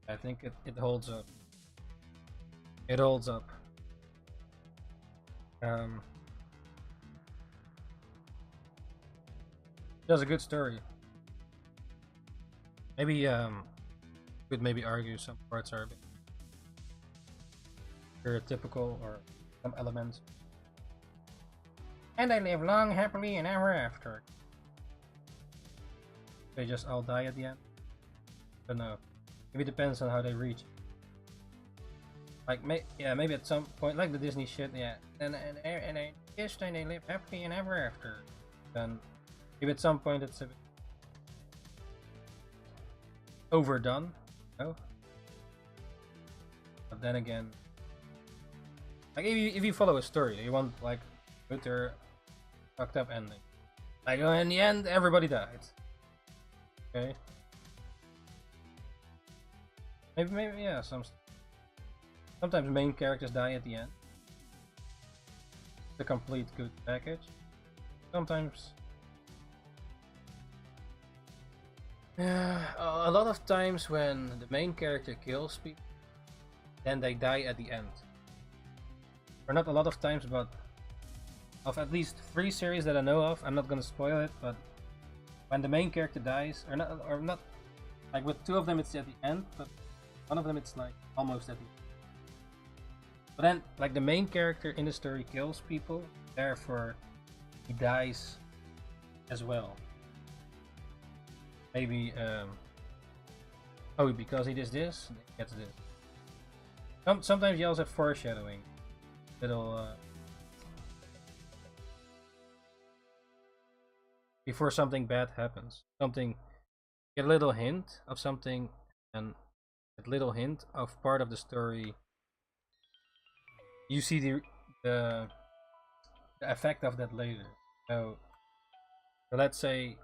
S1: I think it holds up. It holds up. Does a good story. Maybe could maybe argue some parts are a bit stereotypical or some elements. And they live long, happily, and ever after. They just all die at the end. I don't know. Maybe it depends on how they reach. Like, yeah, maybe at some point, like the Disney shit, yeah. And they kissed and they live happily and ever after. Then maybe at some point it's a bit overdone, no? But then again, like if you follow a story, you want like good or fucked up ending. Like in the end, everybody died. Okay. Maybe yeah. Sometimes main characters die at the end. The complete good package. Sometimes. A lot of times when the main character kills people, then they die at the end. Or not a lot of times, but of at least 3 series that I know of. I'm not gonna spoil it, but when the main character dies, or not, like with 2 of them it's at the end, but one of them it's like almost at the end. But then, like the main character in the story kills people, therefore he dies as well. Maybe, oh, because he does this, he gets this. Sometimes you also have foreshadowing. Little, before something bad happens. Get a little hint of something, and that little hint of part of the story, you see the effect of that later. So let's say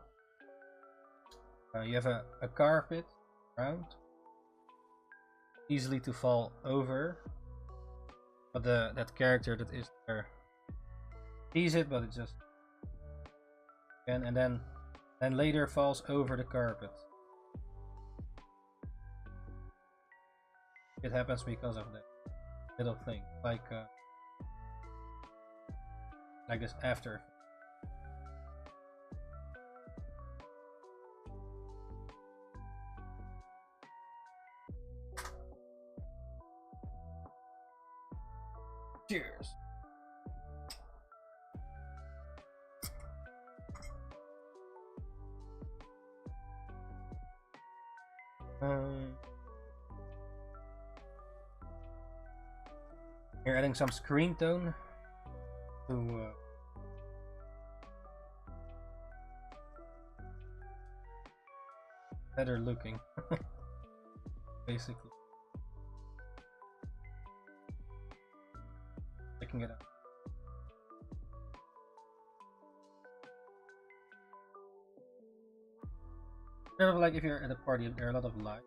S1: you have a carpet around, easily to fall over, but that character that is there sees it, but it just and then later falls over the carpet. It happens because of that little thing, like this after. Cheers. You're adding some screen tone to better looking, basically. Picking it up. Sort of like if you're at a party, there are a lot of lights.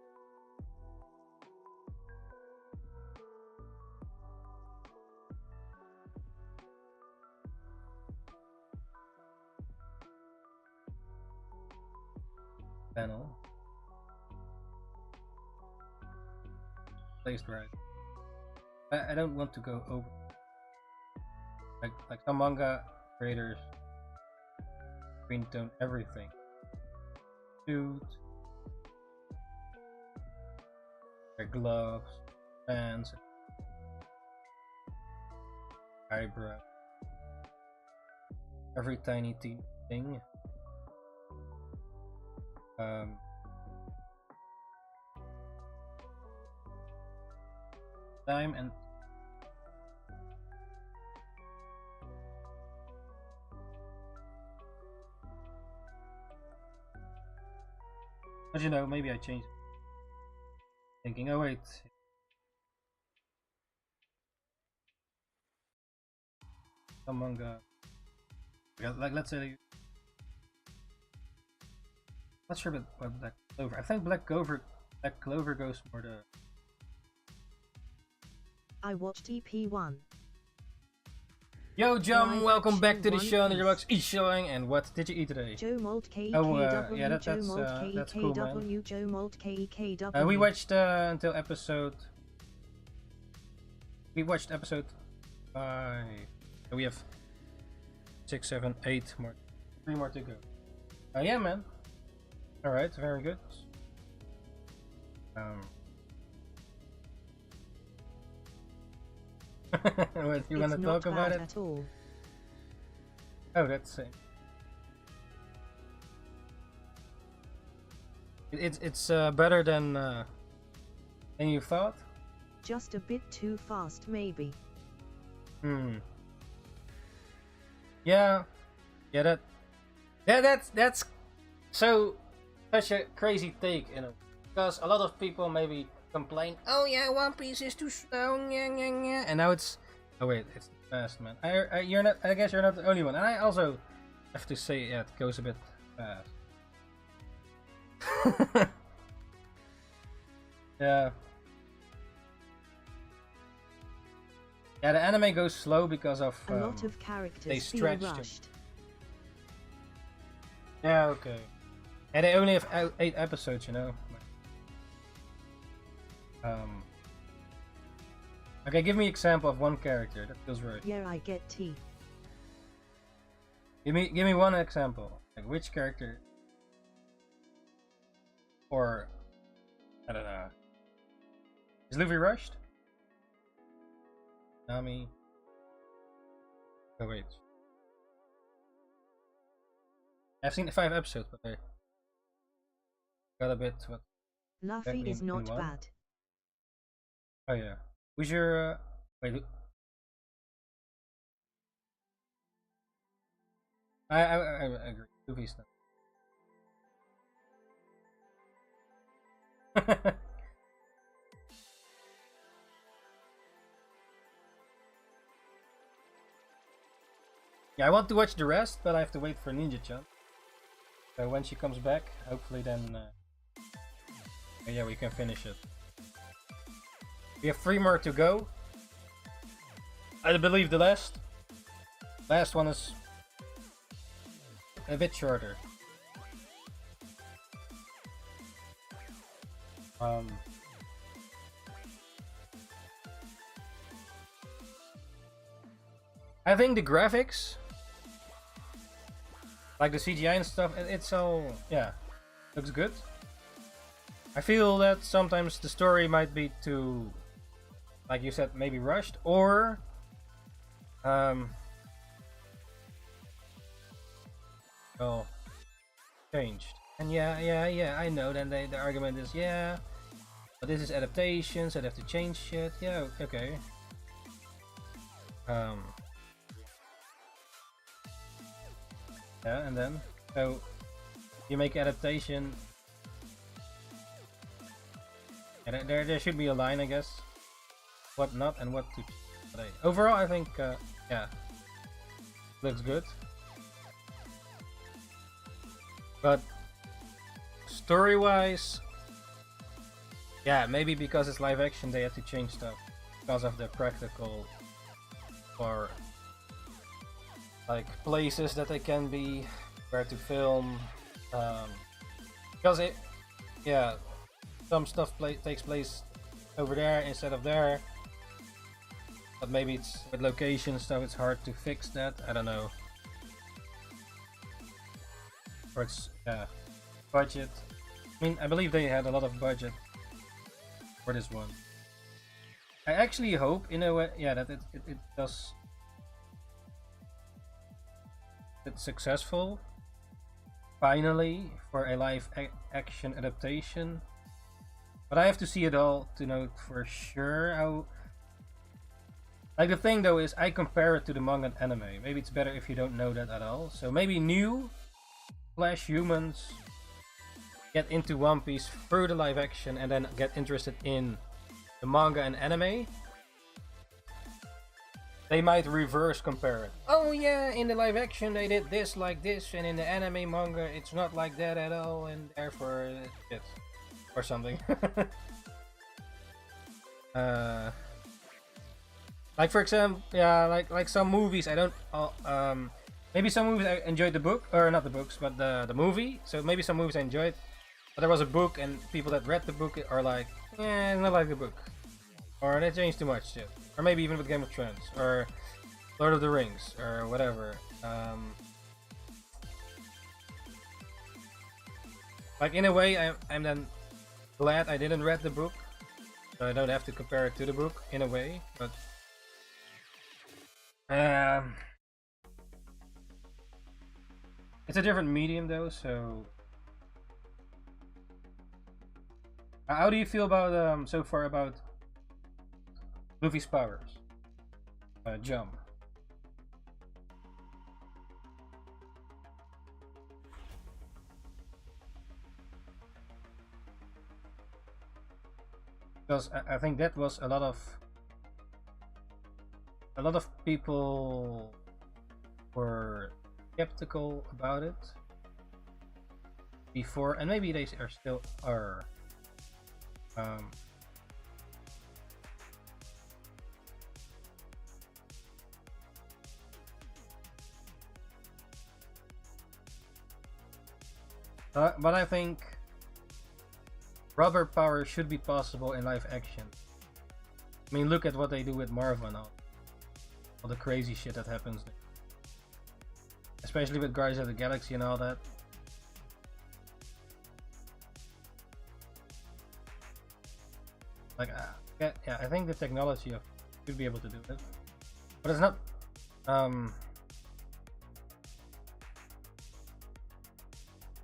S1: Panel. Placed right. I don't want to go over. Like some manga creators green tone everything. Suit, their gloves, pants, eyebrow, every tiny thing. Time and but you know, maybe I changed it. Thinking, oh wait, some manga. Like let's say, not sure about Black Clover. I think Black Clover goes more to.
S2: I watched EP1.
S1: Yo, Jum,
S2: Live
S1: welcome
S2: action
S1: back to the
S2: One
S1: show.
S2: Piece.
S1: Ninjakees e-showing, and what did you eat today?
S2: Joe Mold KEKW,
S1: yeah, that's
S2: Joe Mold
S1: that's cool, man.
S2: KEKW, Joe Mold KEKW.
S1: We watched until episode. We watched episode 5. We have 6, 7, 8 more. 3 more to go. Yeah, man. All right, very good. What, you want to talk about it?
S2: At all.
S1: Oh, that's it. It's better than you thought.
S2: Just a bit too fast, maybe.
S1: Yeah. That's so such a crazy take, you know, because a lot of people maybe complain, oh yeah, One Piece is too slow, and now it's, oh wait, it's fast, man. You're not, I guess you're not the only one, and I also have to say, yeah, it goes a bit fast. Yeah, the anime goes slow because of
S2: a lot of characters
S1: they
S2: feel
S1: stretched
S2: rushed.
S1: Yeah, okay. And they only have 8 episodes, you know. Okay, give me an example of one character that feels right.
S2: Yeah, I get tea.
S1: Give me one example. Like which character? Or I don't know. Is Luffy rushed? Nami. Oh wait. I've seen 5 episodes, but I got a bit. What?
S2: Luffy is not bad.
S1: Oh yeah. Who's your wait? I agree. Luffy's not. Yeah, I want to watch the rest, but I have to wait for Ninja-chan. So when she comes back, hopefully then, yeah, we can finish it. We have 3 more to go. I believe the last one is a bit shorter. I think the graphics, like the CGI and stuff, it's all, yeah, looks good. I feel that sometimes the story might be too, like you said, maybe rushed, or well, changed. And yeah, I know. Then the argument is, yeah, but this is adaptation, so they have to change shit. Yeah, okay. Yeah, and then so you make adaptation, and there should be a line, I guess, what not and what to. But overall, I think yeah, looks good. But story-wise, yeah, maybe because it's live action, they had to change stuff because of the practical or like places that they can be, where to film, because it, yeah, some stuff takes place over there instead of there, but maybe it's with location stuff, it's hard to fix that. I don't know, or it's, yeah, budget. I mean, I believe they had a lot of budget for this one. I actually hope, in a way, yeah, that it does. It's successful finally for a live action adaptation, but I have to see it all to know for sure how. Like, the thing though is, I compare it to the manga and anime. Maybe it's better if you don't know that at all. So maybe new Flash humans get into One Piece through the live action and then get interested in the manga and anime. they might reverse compare it. Oh yeah, in the live action they did this like this, and in the anime manga it's not like that at all, and therefore shit or something. Like for example, yeah, like some movies I don't. Maybe some movies I enjoyed the book, or not the books, but the movie. So maybe some movies I enjoyed, but there was a book, and people that read the book are like, eh, it's not like the book, or they changed too much shit, or maybe even with Game of Thrones or Lord of the Rings or whatever. Like in a way, I'm then glad I didn't read the book, so I don't have to compare it to the book in a way, but. It's a different medium though, so how do you feel about so far about Luffy's powers? Jump. Because I think that was a lot of people were skeptical about it before, and maybe they are still are. But I think rubber power should be possible in live action. I mean, look at what they do with Marvel and all the crazy shit that happens there. Especially with Guardians of the Galaxy and all that. Like, yeah, I think the technology should be able to do it, but it's not.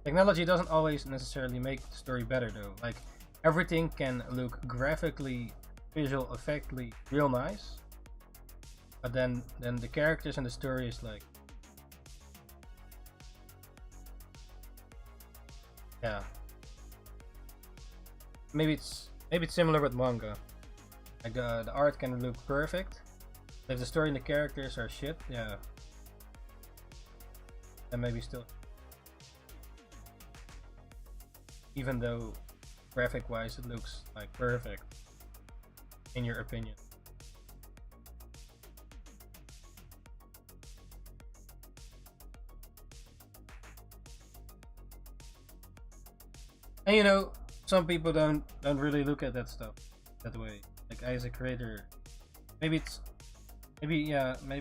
S1: Technology doesn't always necessarily make the story better, though. Like, everything can look graphically, visual effectly real nice, but then the characters and the story is like. Yeah. Maybe it's similar with manga. Like the art can look perfect, but if the story and the characters are shit, yeah, then maybe still. Even though graphic wise it looks like perfect, in your opinion. And you know, some people don't really look at that stuff that way. Like I, as a creator, maybe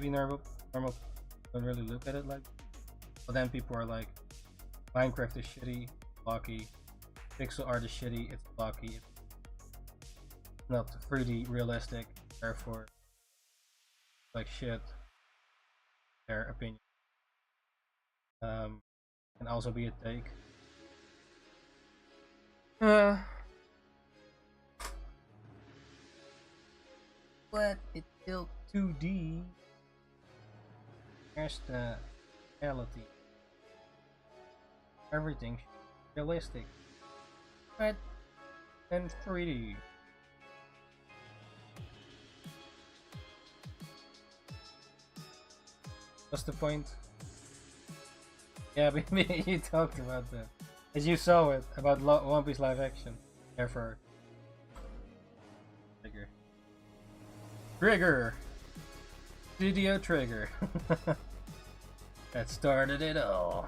S1: normal don't really look at it like. But then people are like, Minecraft is shitty, blocky. Pixel art is shitty, it's blocky. It's not 3D realistic, therefore, like shit. Their opinion. Can also be a take. But it's still 2D. There's the reality. Everything's realistic. But then 3D. What's the point? Yeah, maybe you talked about that. As you saw it, about One Piece live action. Therefore. Trigger! Studio Trigger. That started it all.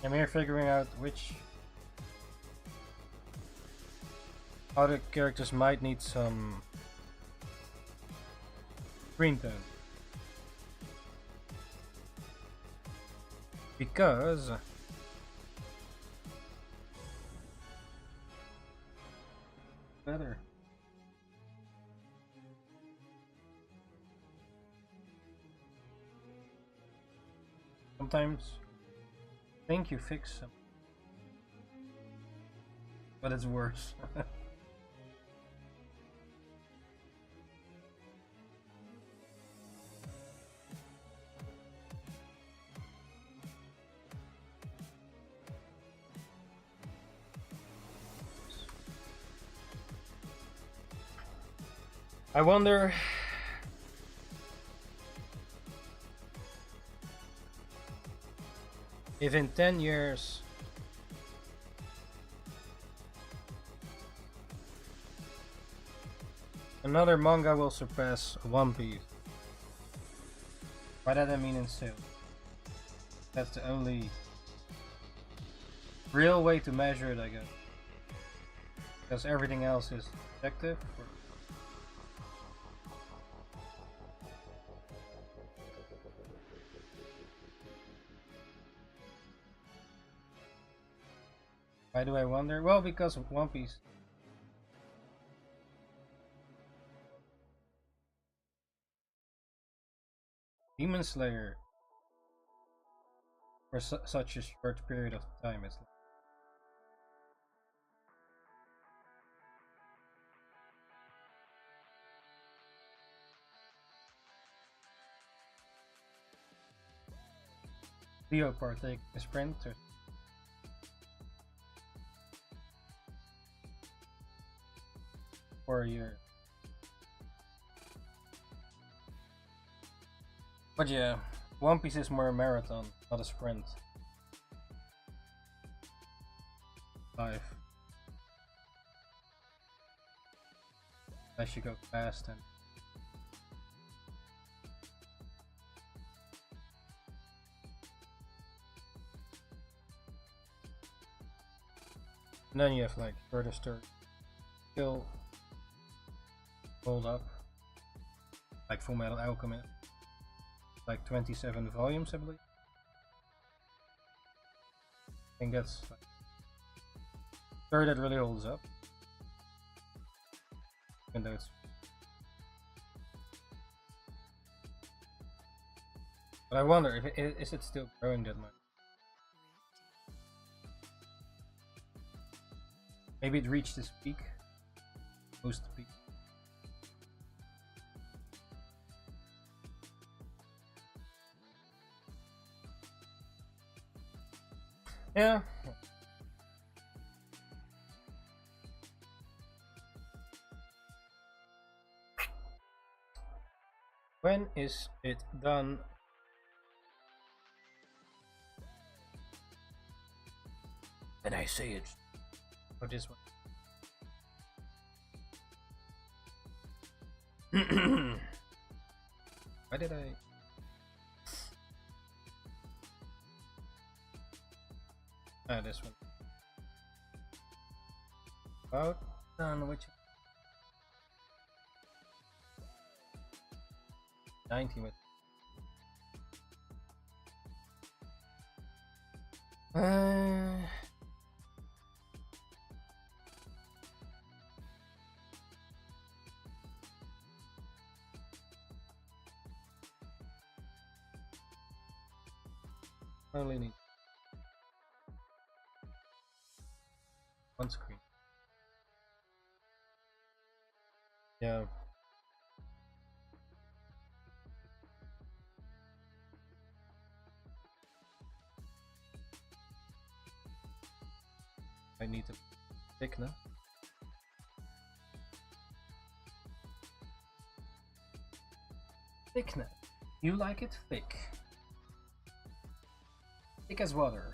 S1: I'm here figuring out which other characters might need some screen tone. Because better. Sometimes I think you fix them, but it's worse. I wonder if in 10 years another manga will surpass One Piece. By that I mean in sales. That's the only real way to measure it, I guess. Because everything else is subjective. Why do I wonder? Well, because of One Piece. Demon Slayer for such a short period of time is Leo partake a sprint or for a year. But yeah, One Piece is more a marathon, not a sprint. Life. Unless you go fast and then you have like further story still hold up, like Full Metal Alchemist, like 27 volumes I believe. I think that's like story that really holds up, even though it's but I wonder if is it still growing that much. Maybe it reached its peak, post peak. Yeah. When is it done? And I say it. Oh, this one. Why did I? Ah, this one. About done. Which 90 with. Only need one screen. Yeah. I need to pick now. Thickness. You like it thick. Thick as water.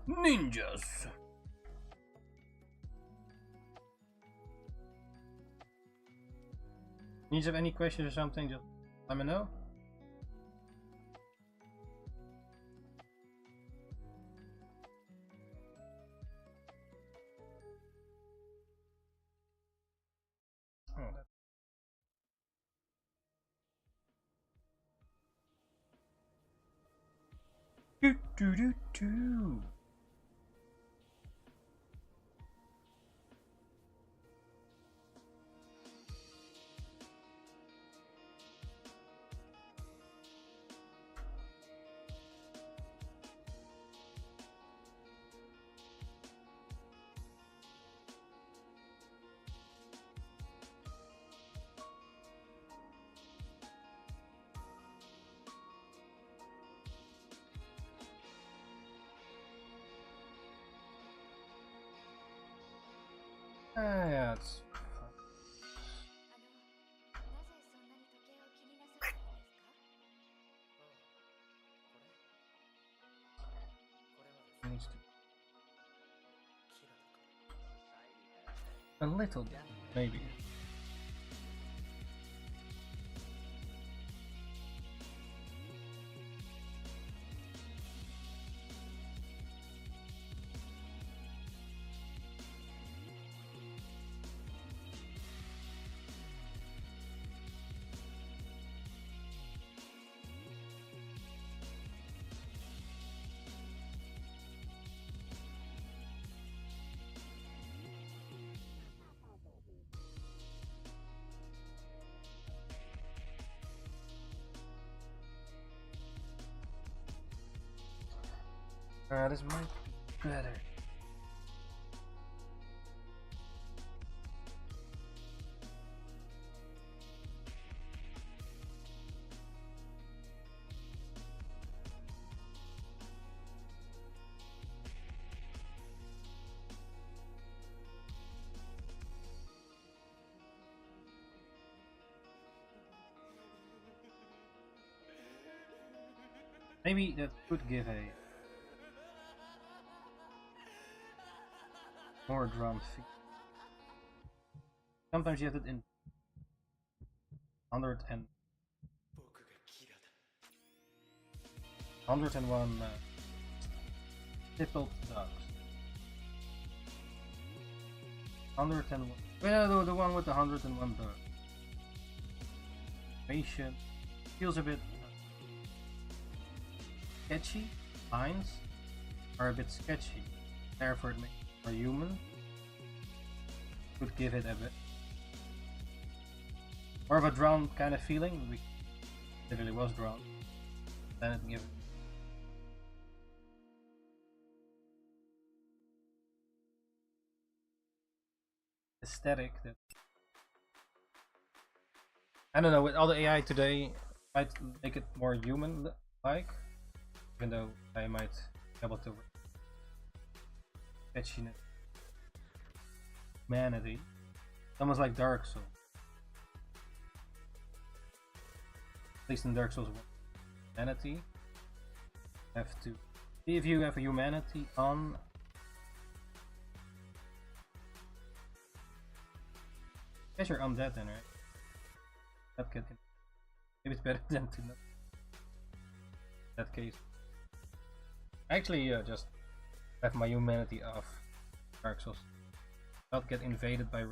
S1: Ninjas. You have any questions or something, just let me know. Oh, do do do do. Yeah, it's needs to a little bit, maybe. This might be better. Maybe that could give a more drum feel. Sometimes you have it in 101 stippled dogs. 101. Yeah, the one with the 101 dogs. Patient feels a bit sketchy. Lines are a bit sketchy. Therefore, it makes it more human. Could give it a bit more of a drawn kind of feeling. It really was drawn. Then it gives aesthetic that I don't know, with all the AI today might make it more human like, even though I might be able to sketchiness, humanity, almost like Dark Souls. At least in Dark Souls 1, humanity, you have to, if you have a humanity on, I guess you're undead then, right? That could, maybe it's better than to know. In that case, actually, just have my humanity off. Dark Souls, not get invaded by.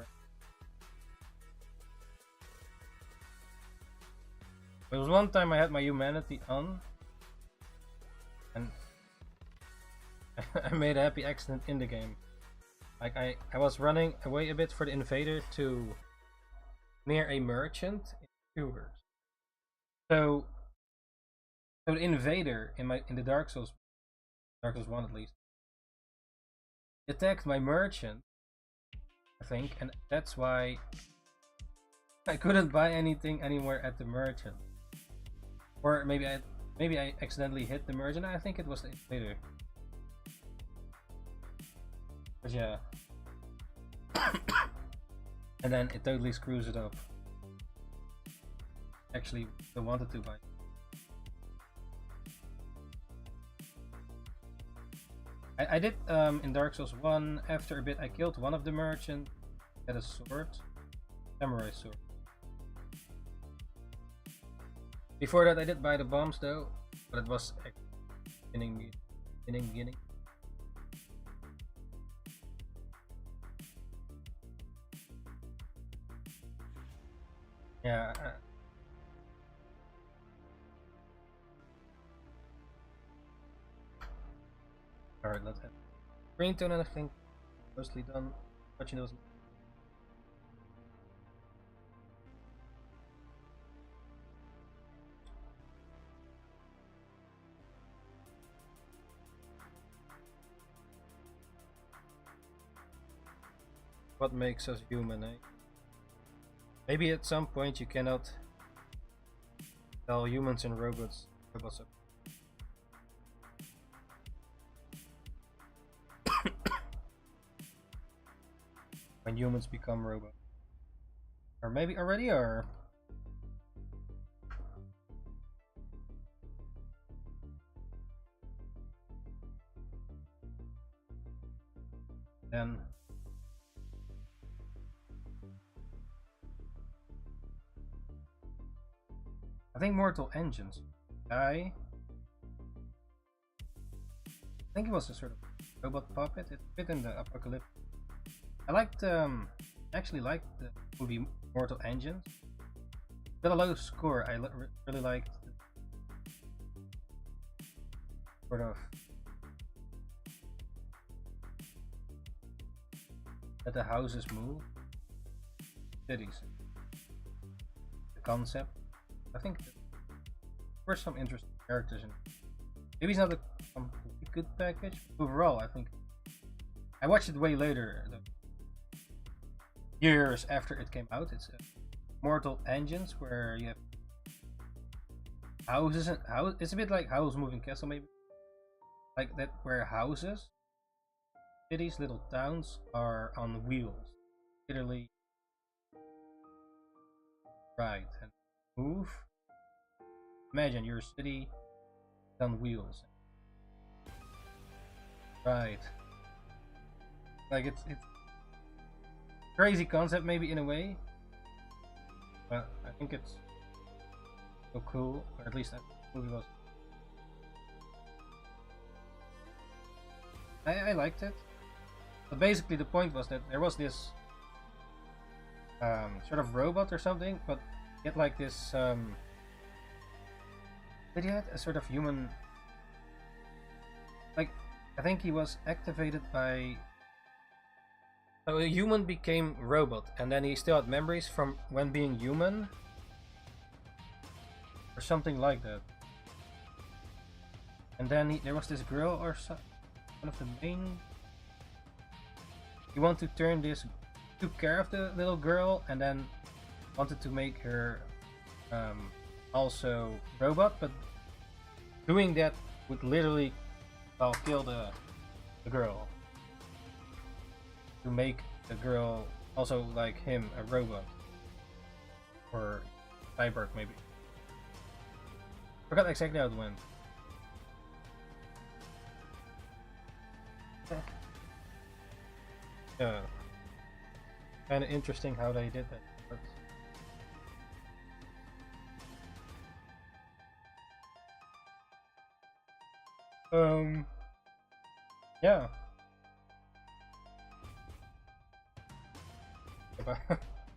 S1: There was one time I had my humanity on, and I made a happy accident in the game. Like I was running away a bit for the invader to near a merchant in Cougars. So the invader in the Dark Souls 1 at least, attacked my merchant, I think, and that's why I couldn't buy anything anywhere at the merchant. Or maybe I accidentally hit the merchant. I think it was the invader. But yeah. And then it totally screws it up. Actually, I wanted to buy. I did in Dark Souls 1. After a bit, I killed one of the merchants. Had a sword, samurai sword. Before that, I did buy the bombs though, but it was beginning. Yeah. Alright, let's end. Green tone, and I think mostly done. Watching those. What makes us human, eh? Maybe at some point you cannot tell humans and robots up. When humans become robots. Or maybe already are. Then I think Mortal Engines. I think it was a sort of robot puppet. It fit in the apocalypse. I liked, actually liked the movie Mortal Engines. Got a low score. I really liked the sort of that the houses move, cities, the concept. I think there were some interesting characters in it. Maybe it's not a completely good package, but overall I think I watched it way later, years after it came out. It's Mortal Engines, where you have houses and it's a bit like Howl's Moving Castle, maybe like that, where houses, cities, little towns are on wheels, literally ride and move. Imagine your city on wheels, right? Like it's crazy concept maybe in a way, but I think it's so cool, or at least that movie was. I liked it, but basically the point was that there was this sort of robot or something, but yet like this did he had a sort of human, like I think he was activated by, so a human became robot, and then he still had memories from when being human, or something like that. And then there was this girl, or one of the main. He wanted to turn this, took care of the little girl, and then wanted to make her also robot, but doing that would literally kill the girl. To make the girl also like him, a robot. Or cyborg maybe. Forgot exactly how it went. Yeah. Kinda interesting how they did that. But yeah.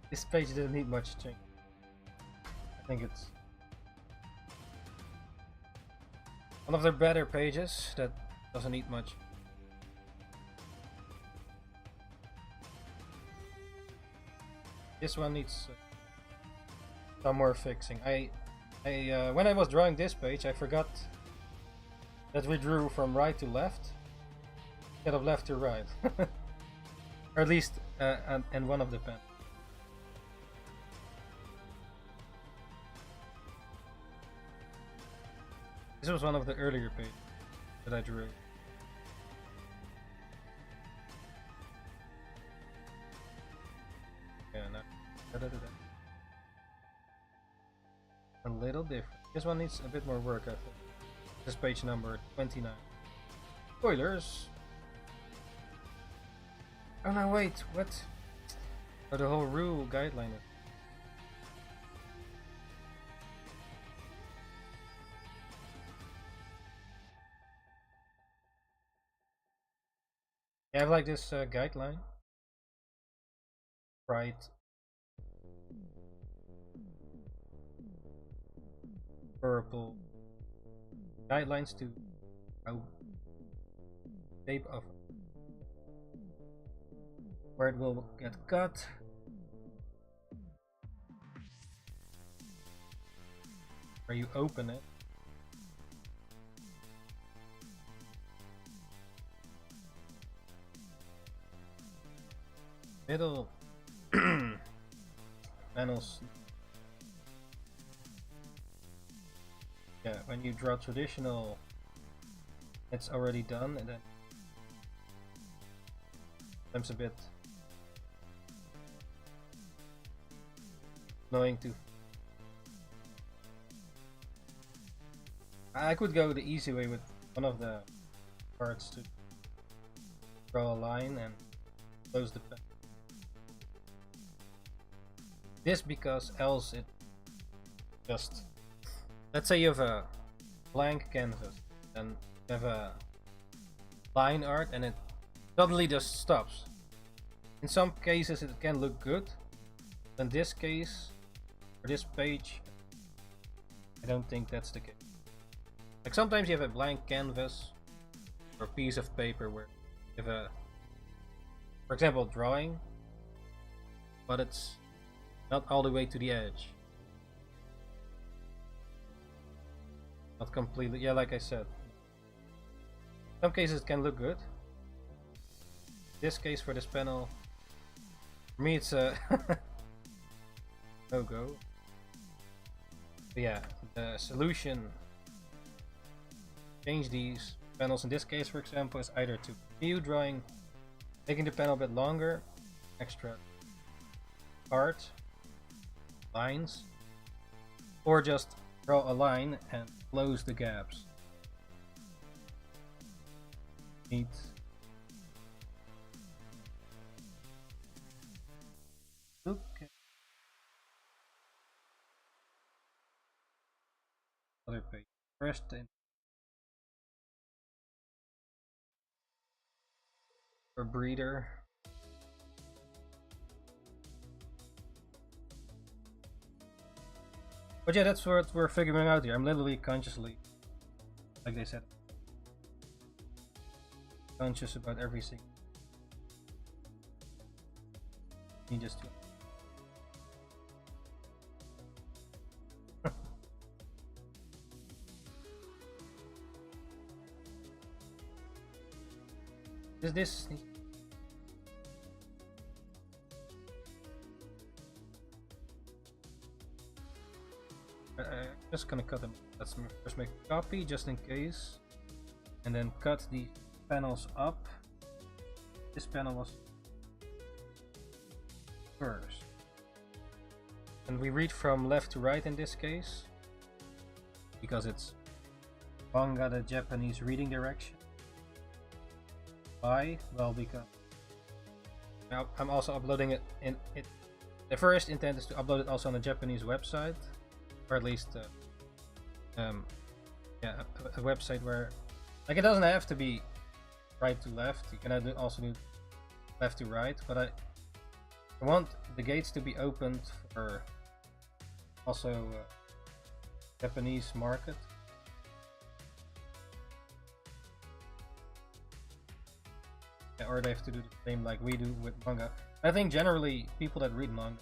S1: This page didn't need much change. I think it's one of their better pages that doesn't need much. This one needs some more fixing. When I was drawing this page, I forgot that we drew from right to left instead of left to right, or at least and one of the pen. This was one of the earlier pages that I drew. Yeah, no. A little different. This one needs a bit more work, I think. This page number 29. Spoilers! Oh no, wait, what? Oh, the whole rule guideline. You have like this guideline. Right. Purple. Guidelines to how tape of where it will get cut. Where you open it. Middle panels. Yeah, when you draw traditional, it's already done, and then it's a bit annoying to. I could go the easy way with one of the parts to draw a line and close the pen. This because else it just, let's say you have a blank canvas and you have a line art and it suddenly just stops. In some cases it can look good. In this case, for this page, I don't think that's the case. Like sometimes you have a blank canvas or piece of paper where you have a, for example, drawing, but it's not all the way to the edge. Not completely, yeah, like I said. Some cases it can look good. This case for this panel, for me it's a no-go. But yeah, the solution, change these panels in this case for example is either to continue drawing, making the panel a bit longer, extra part, lines, or just draw a line and close the gaps. Neat. Okay. Other page. First in for breeder. But yeah, that's what we're figuring out here. I'm literally consciously, like they said, conscious about everything. You just do. Is this? I'm just gonna cut them. Let's first make a copy just in case, and then cut the panels up. This panel was first, and we read from left to right in this case because it's manga, the Japanese reading direction. Why? Well, because now I'm also uploading it in it. The first intent is to upload it also on a Japanese website, or at least yeah, a website where, like, it doesn't have to be right to left. You can also do left to right, but I want the gates to be opened for also Japanese market. Yeah, or they have to do the same like we do with manga. I think generally people that read manga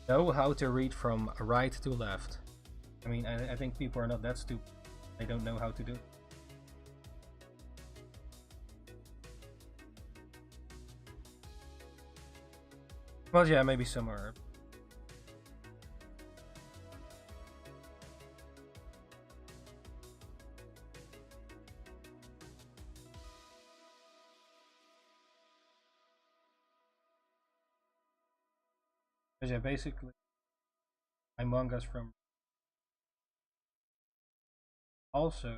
S1: know how to read from right to left. I mean, I think people are not that stupid. They don't know how to do it. Well, yeah, maybe some are. But yeah, basically, my mangas from also,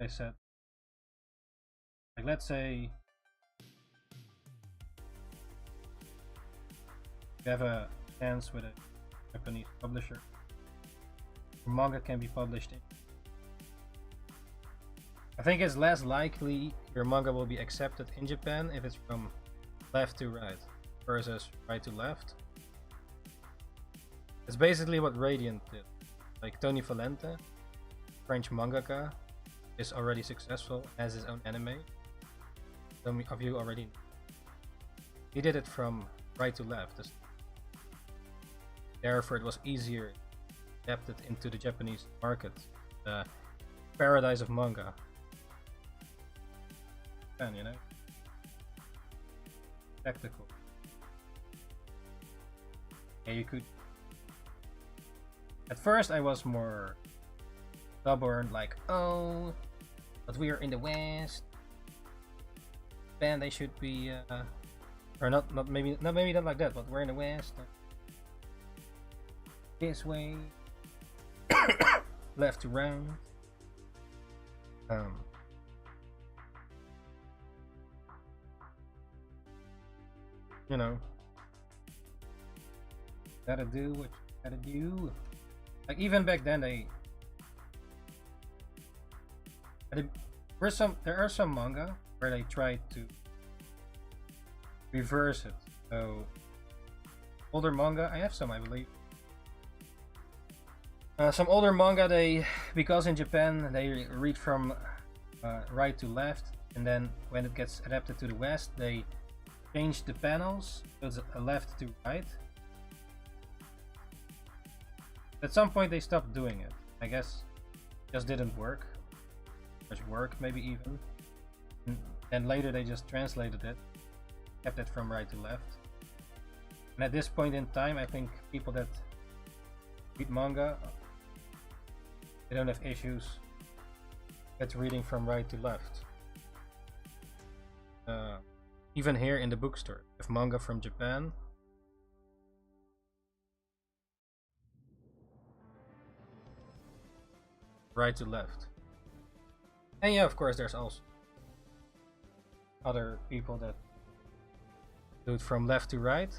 S1: I said, Like, let's say you have a chance with a Japanese publisher. Your manga can be published in. I think it's less likely your manga will be accepted in Japan if it's from left to right versus right to left. It's basically what Radiant did. Like Tony Valente, French mangaka, is already successful, has his own anime. Some of you already know. He did it from right to left. Therefore it was easier adapted into the Japanese market. The paradise of manga. And you know, spectacle. Yeah, you could. At first I was more stubborn, like, oh, but we are in the West. Japan, they should be, or not maybe not like that, but we're in the West. This way, left to right. You know, gotta do what you gotta do. Like even back then, there are some manga where they tried to reverse it. So older manga, I have some, I believe. Some older manga, because in Japan they read from right to left, and then when it gets adapted to the West, they change the panels, so it's a left to right. At some point they stopped doing it. I guess it just didn't work. Much work, maybe even. And later they just translated it, kept it from right to left. And at this point in time, I think people that read manga, they don't have issues with reading from right to left. Even here in the bookstore, if manga from Japan, right to left. And yeah, of course, there's also other people that do it from left to right.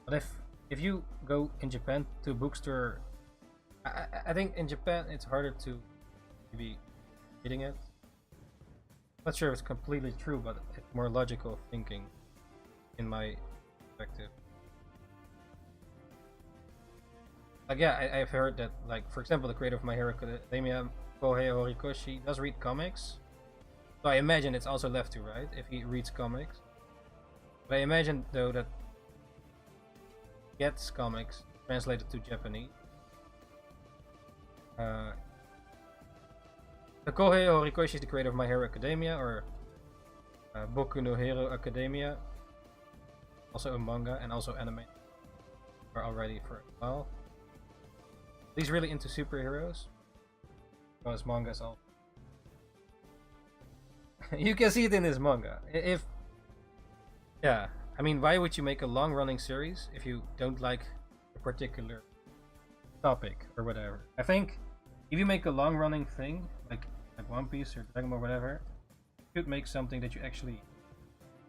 S1: But if you go in Japan to a bookstore, I think in Japan it's harder to be reading it. Not sure if it's completely true, but it's more logical thinking in my perspective. Like yeah, I've heard that, like for example, the creator of My Hero Academia, Kohei Horikoshi, does read comics. So I imagine it's also left to right if he reads comics. But I imagine though that gets comics translated to Japanese. Kohei Horikoshi is the creator of My Hero Academia, or Boku no Hero Academia, also a manga and also anime, are already for a while. He's really into superheroes, because manga is all. You can see it in his manga. Yeah, I mean, why would you make a long-running series if you don't like a particular topic or whatever? I think if you make a long-running thing like One Piece or Dragon Ball or whatever, you should make something that you actually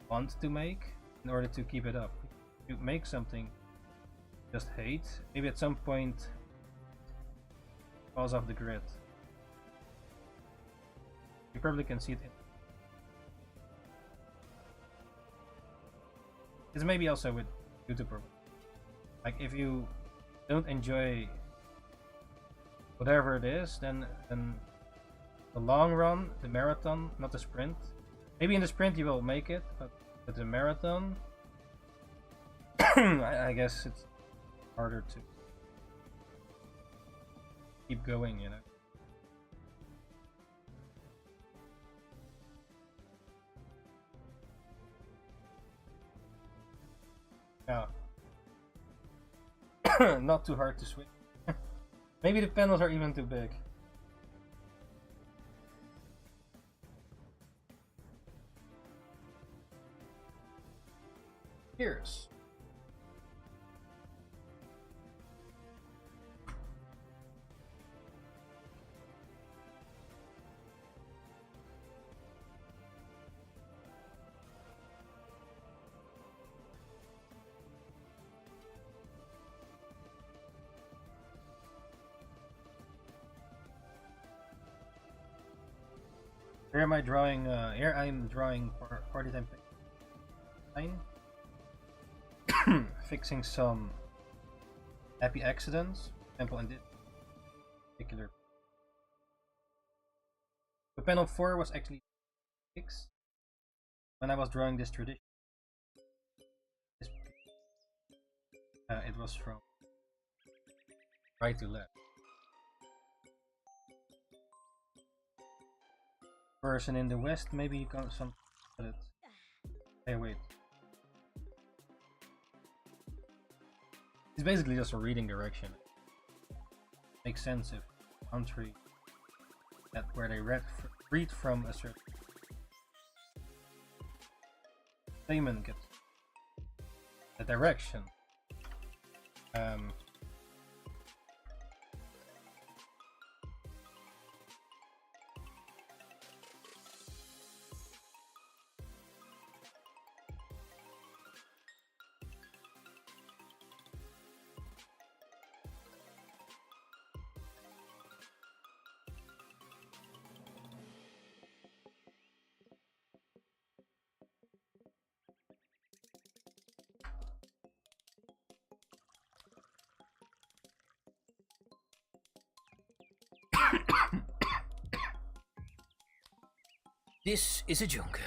S1: want to make in order to keep it up. If you make something you just hate, maybe at some point it falls off the grid. You probably can see it. It's maybe also with YouTuber. Like if you don't enjoy whatever it is, then the long run, the marathon, not the sprint. Maybe in the sprint you will make it, but the marathon, I guess it's harder to keep going, you know. Yeah. Not too hard to switch. Maybe the panels are even too big. Here's Here am I drawing, here I'm drawing party time 9. Fixing some happy accidents. For example, in this particular. The panel 4 was actually 6 when I was drawing this tradition. It was from right to left. Person in the west, maybe you got some. Hey, wait. It's basically just a reading direction. Makes sense if country that where they read from a certain statement gets the direction. This is a jungle.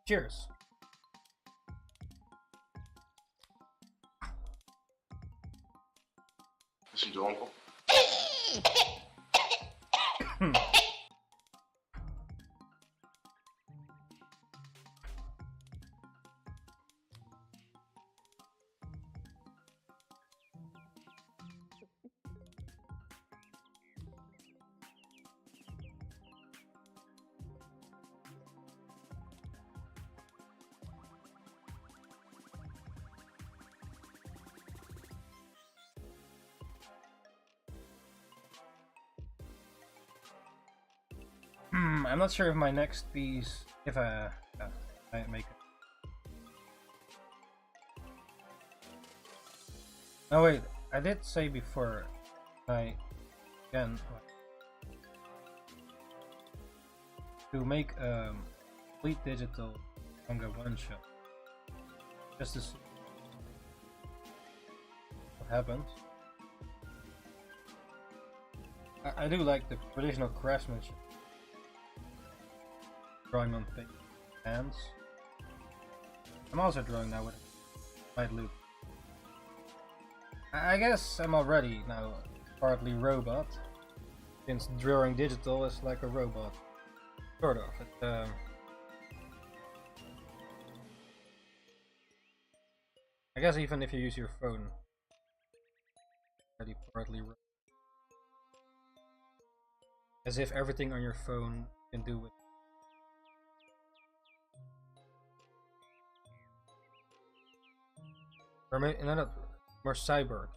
S1: Cheers.
S3: Is hij dronken?
S1: I'm not sure if my next piece, if I make it. Oh wait, I did say before, again, to make a complete digital manga one shot, just to see what happens. I do like the traditional craftsmanship. Drawing on fake hands. I'm also drawing now with a white loop. I guess I'm already now partly robot, since drawing digital is like a robot. Sort of. I guess even if you use your phone, already partly robot. As if everything on your phone can do with. Or maybe another more cyborg.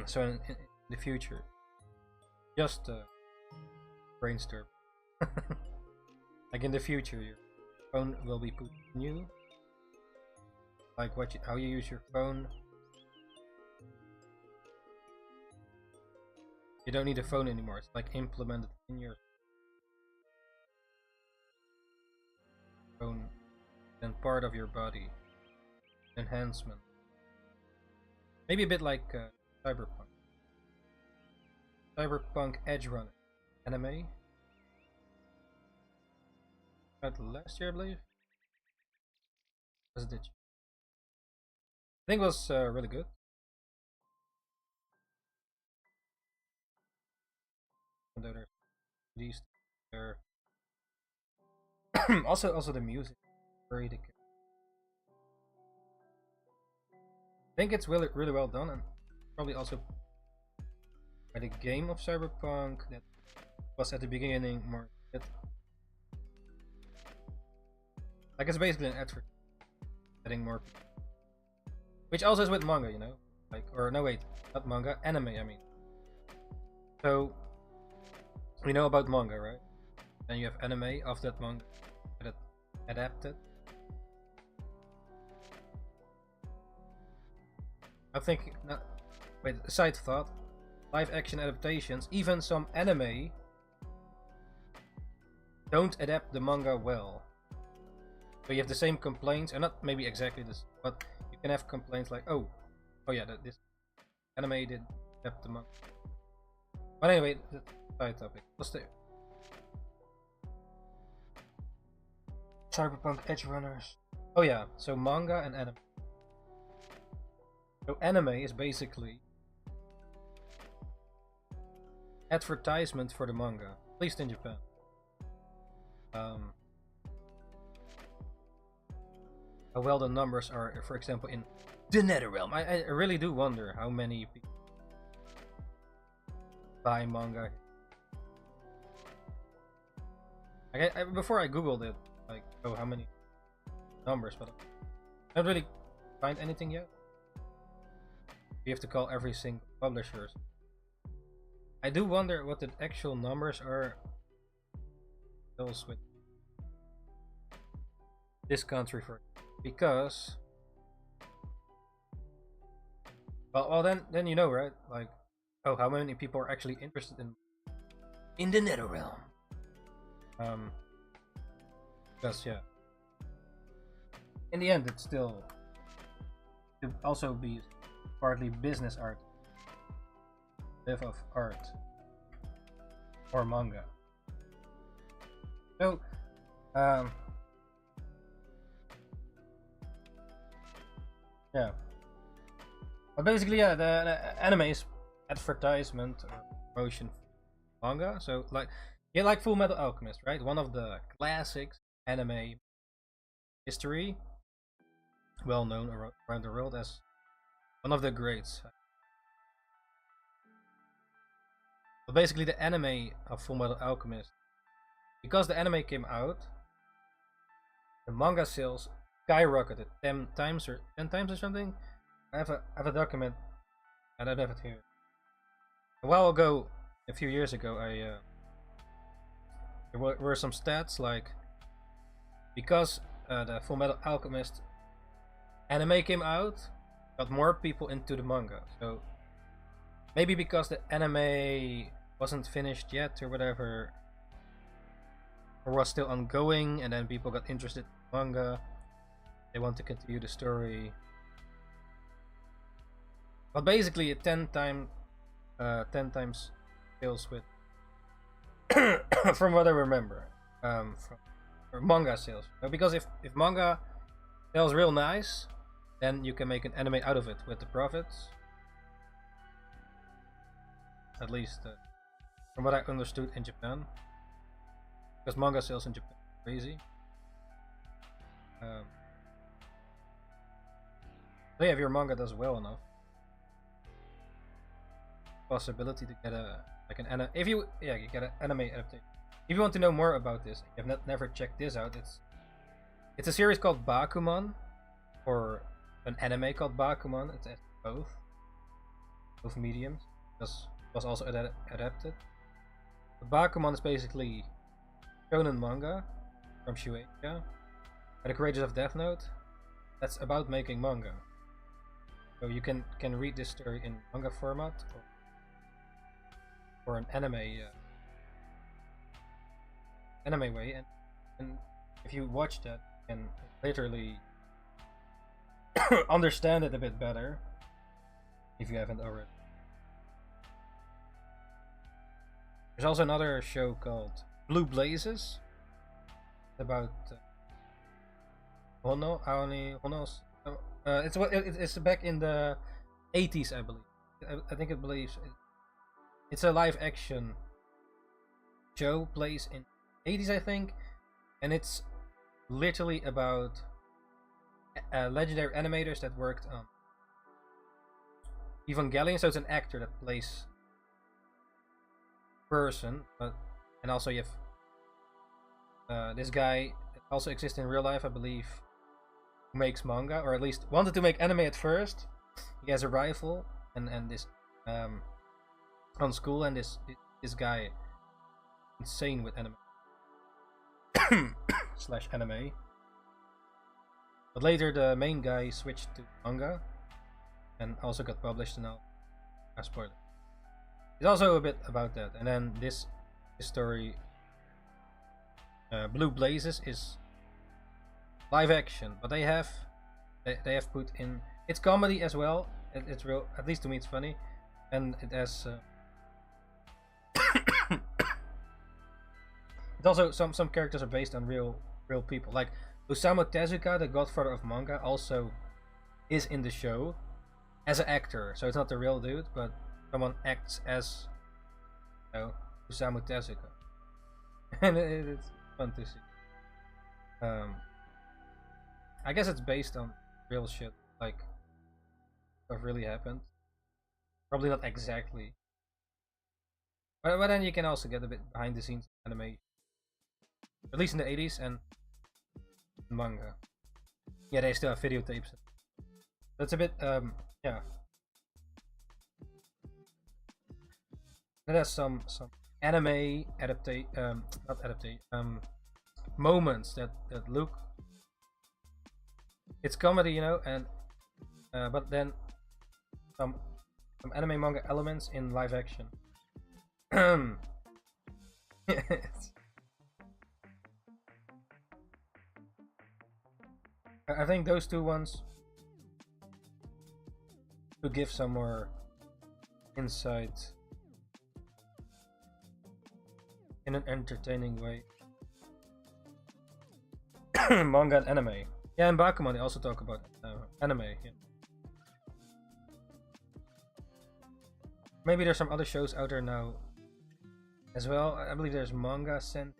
S1: So in the future, just brainstorm. Like in the future, your phone will be put in you. Like how you use your phone. You don't need a phone anymore. It's like implemented in your phone and part of your body. Enhancement. Maybe a bit like Cyberpunk. Cyberpunk Edge Runner anime. Out last year, I believe. Was it? I think it was really good. Although there's these there. also the music, very good. I think it's really well done, and probably also by the game of Cyberpunk that was at the beginning more like it's basically an effort getting more people. Which also is with manga, you know, like, or no wait, not manga, anime I mean. So we know about manga, right? And you have anime of that manga that adapted. I think, wait, a side thought, live action adaptations, even some anime don't adapt the manga well. So you have the same complaints, and not maybe exactly this, but you can have complaints like, oh yeah, this anime did adapt the manga. But anyway, that's a side topic. Let's stay. Cyberpunk Edge Runners. Oh yeah, so manga and anime. So anime is basically advertisement for the manga, at least in Japan. How well the numbers are, for example, in the Netherrealm. I really do wonder how many people buy manga. Like before I googled it, like, oh, how many numbers, but I don't really find anything yet. You have to call every single publisher. I do wonder what the actual numbers are with this country, for because well then you know, right? Like, oh, how many people are actually interested in the Netherrealm? Because yeah, in the end, it's still to also be partly business art, live of art or manga. So, yeah. But basically, yeah, the anime is advertisement or promotion for manga. So, like, yeah, like Full Metal Alchemist, right? One of the classics anime history, well known around the world as one of the greats. But basically, the anime of Full Metal Alchemist, because the anime came out, the manga sales skyrocketed 10 times or something. I have a document. I don't have it here. A while ago, a few years ago, there were some stats like, because the Full Metal Alchemist anime came out, got more people into the manga. So maybe because the anime wasn't finished yet or whatever, or was still ongoing, and then people got interested in manga. They want to continue the story. But basically, a 10 times sales with from what I remember, from manga sales. Because if manga sells real nice, then you can make an anime out of it with the profits. At least from what I understood in Japan, because manga sales in Japan are crazy. So yeah, if your manga does well enough, possibility to get an anime. If you get an anime adaptation. If you want to know more about this, if you've never checked this out, it's a series called Bakuman, or an anime called Bakuman. It's both mediums. It was also adapted. But Bakuman is basically shonen manga from Shueisha, by the creators of Death Note. That's about making manga. So you can read this story in manga format or an anime way, and if you watch that, you can literally understand it a bit better if you haven't already. There's also another show called Blue Blazes about it's back in the 80s, I believe. I think it believes it's a live action show, plays in 80s, I think, and it's literally about legendary animators that worked on Evangelion. So it's an actor that plays person, and also you have this guy that also exists in real life, I believe, who makes manga, or at least wanted to make anime at first. He has a rival, and this on school, and this guy insane with anime slash anime. But later the main guy switched to manga and also got published now. Spoiler. It's also a bit about that, and then this story Blue Blazes is live action, but they have put in, it's comedy as well. It's real, at least to me it's funny, and it has it also, some characters are based on real people, like Osamu Tezuka, the godfather of manga, also is in the show as an actor, so it's not the real dude, but someone acts as, you know, Osamu Tezuka. And it's fun to see. I guess it's based on real shit, like what really happened. Probably not exactly, but then you can also get a bit behind the scenes animation, at least in the 80s, and manga. Yeah, they still have videotapes. That's a bit yeah. It has some anime moments that look, it's comedy, you know, and but then some anime manga elements in live action. I think those two ones to give some more insight in an entertaining way. Manga and anime. Yeah, in Bakuman they also talk about anime. Yeah. Maybe there's some other shows out there now as well. I believe there's Manga Sen,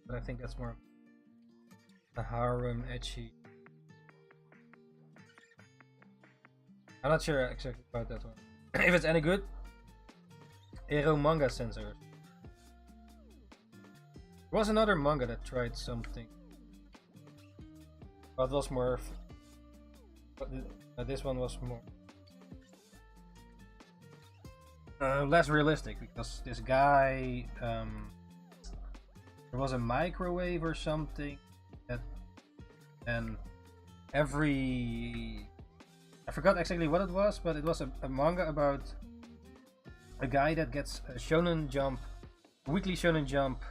S1: but I think that's more the harem ecchi. I'm not sure exactly about that one. If it's any good. Ero Manga Sensor. There was another manga that tried something, but was more. But this one was more less realistic, because this guy, there was a microwave or something that, and every, I forgot exactly what it was, but it was a manga about a guy that gets a Shonen Jump, weekly Shonen Jump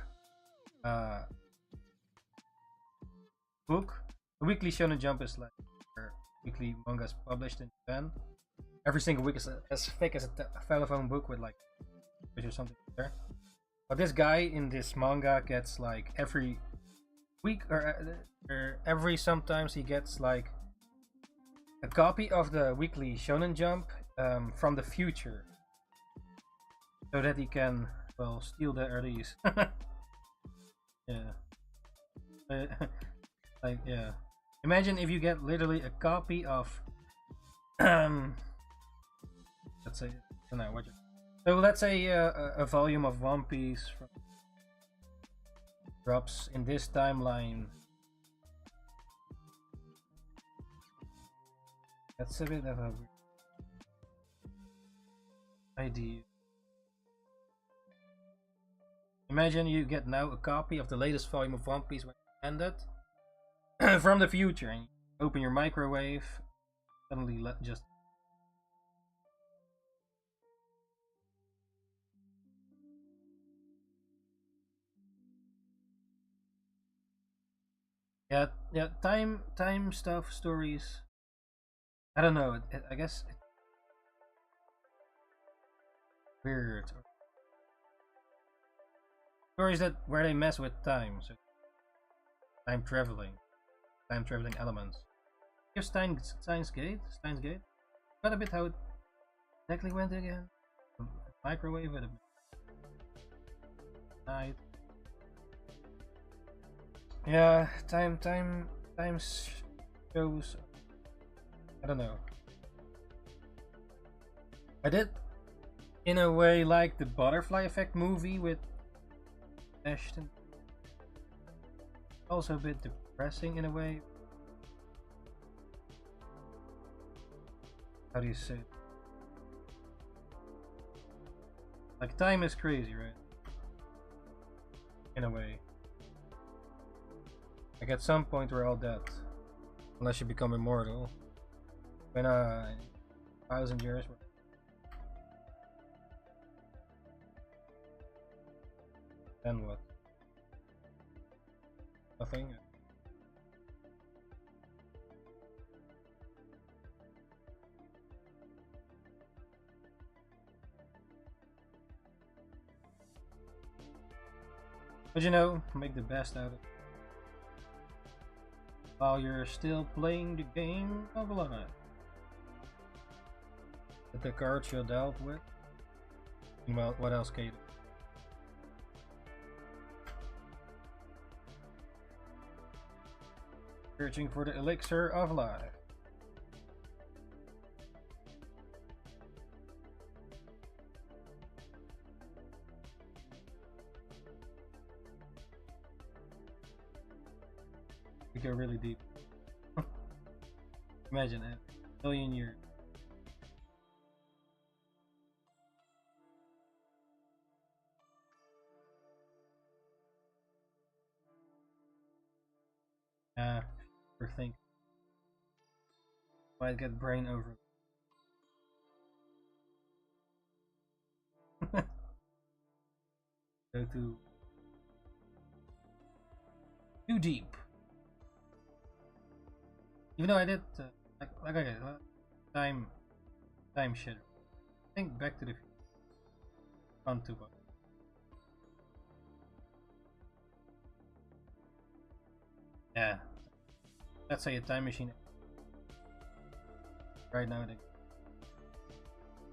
S1: book. The weekly Shonen Jump is like where weekly manga is published in Japan. Every single week is as thick as a telephone book with like or something there. But this guy in this manga gets like every week or every, sometimes he gets like a copy of the weekly Shonen Jump from the future, so that he can, well, steal the release. Yeah. Like, yeah. Imagine if you get literally a copy of let's say, I don't know what you, so let's say a volume of One Piece drops in this timeline. That's a bit of a weird idea. Imagine you get now a copy of the latest volume of One Piece when it ended from the future, and you open your microwave, suddenly just yeah, time stuff, stories. I don't know. I guess it's weird. Stories that where they mess with time, so time traveling elements. Here's Steins Gate. Got a bit how it exactly went again. Microwave at a night. Yeah, time shows. I don't know. I did, in a way, like the Butterfly Effect movie with Ashton. Also a bit depressing in a way. How do you say it? Like, time is crazy, right? In a way. Like, at some point we're all dead. Unless you become immortal. When 1,000 years. Then what? nothing. But you know, make the best out of it. While you're still playing the game of life. With the cards you dealt with. Well, what else can you do? Searching for the elixir of life. We go really deep. Imagine that. A million years. Think might get brain over. Go too deep. Even though I did like okay, time shit. I think Back to the Future. Fun too, but yeah. Let's say a time machine. Right now, the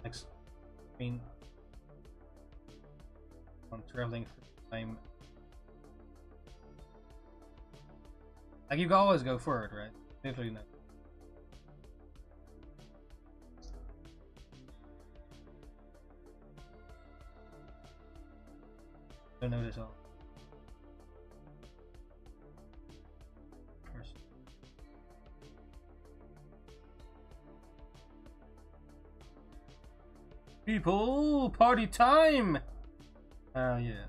S1: next screen on traveling through time. Like you can always go forward, right? Literally not. Don't know this all. People, party time! Yeah.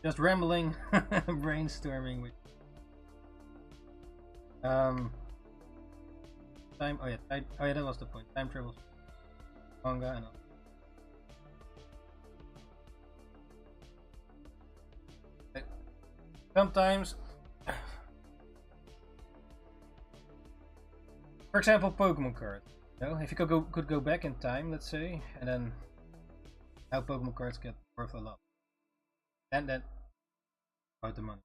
S1: Just rambling, brainstorming with time. Oh yeah, that was the point. Time travel, manga, and all. Sometimes, for example, Pokemon cards. You know, if you could go back in time, let's say, and then how Pokemon cards get worth a lot, and then about the money.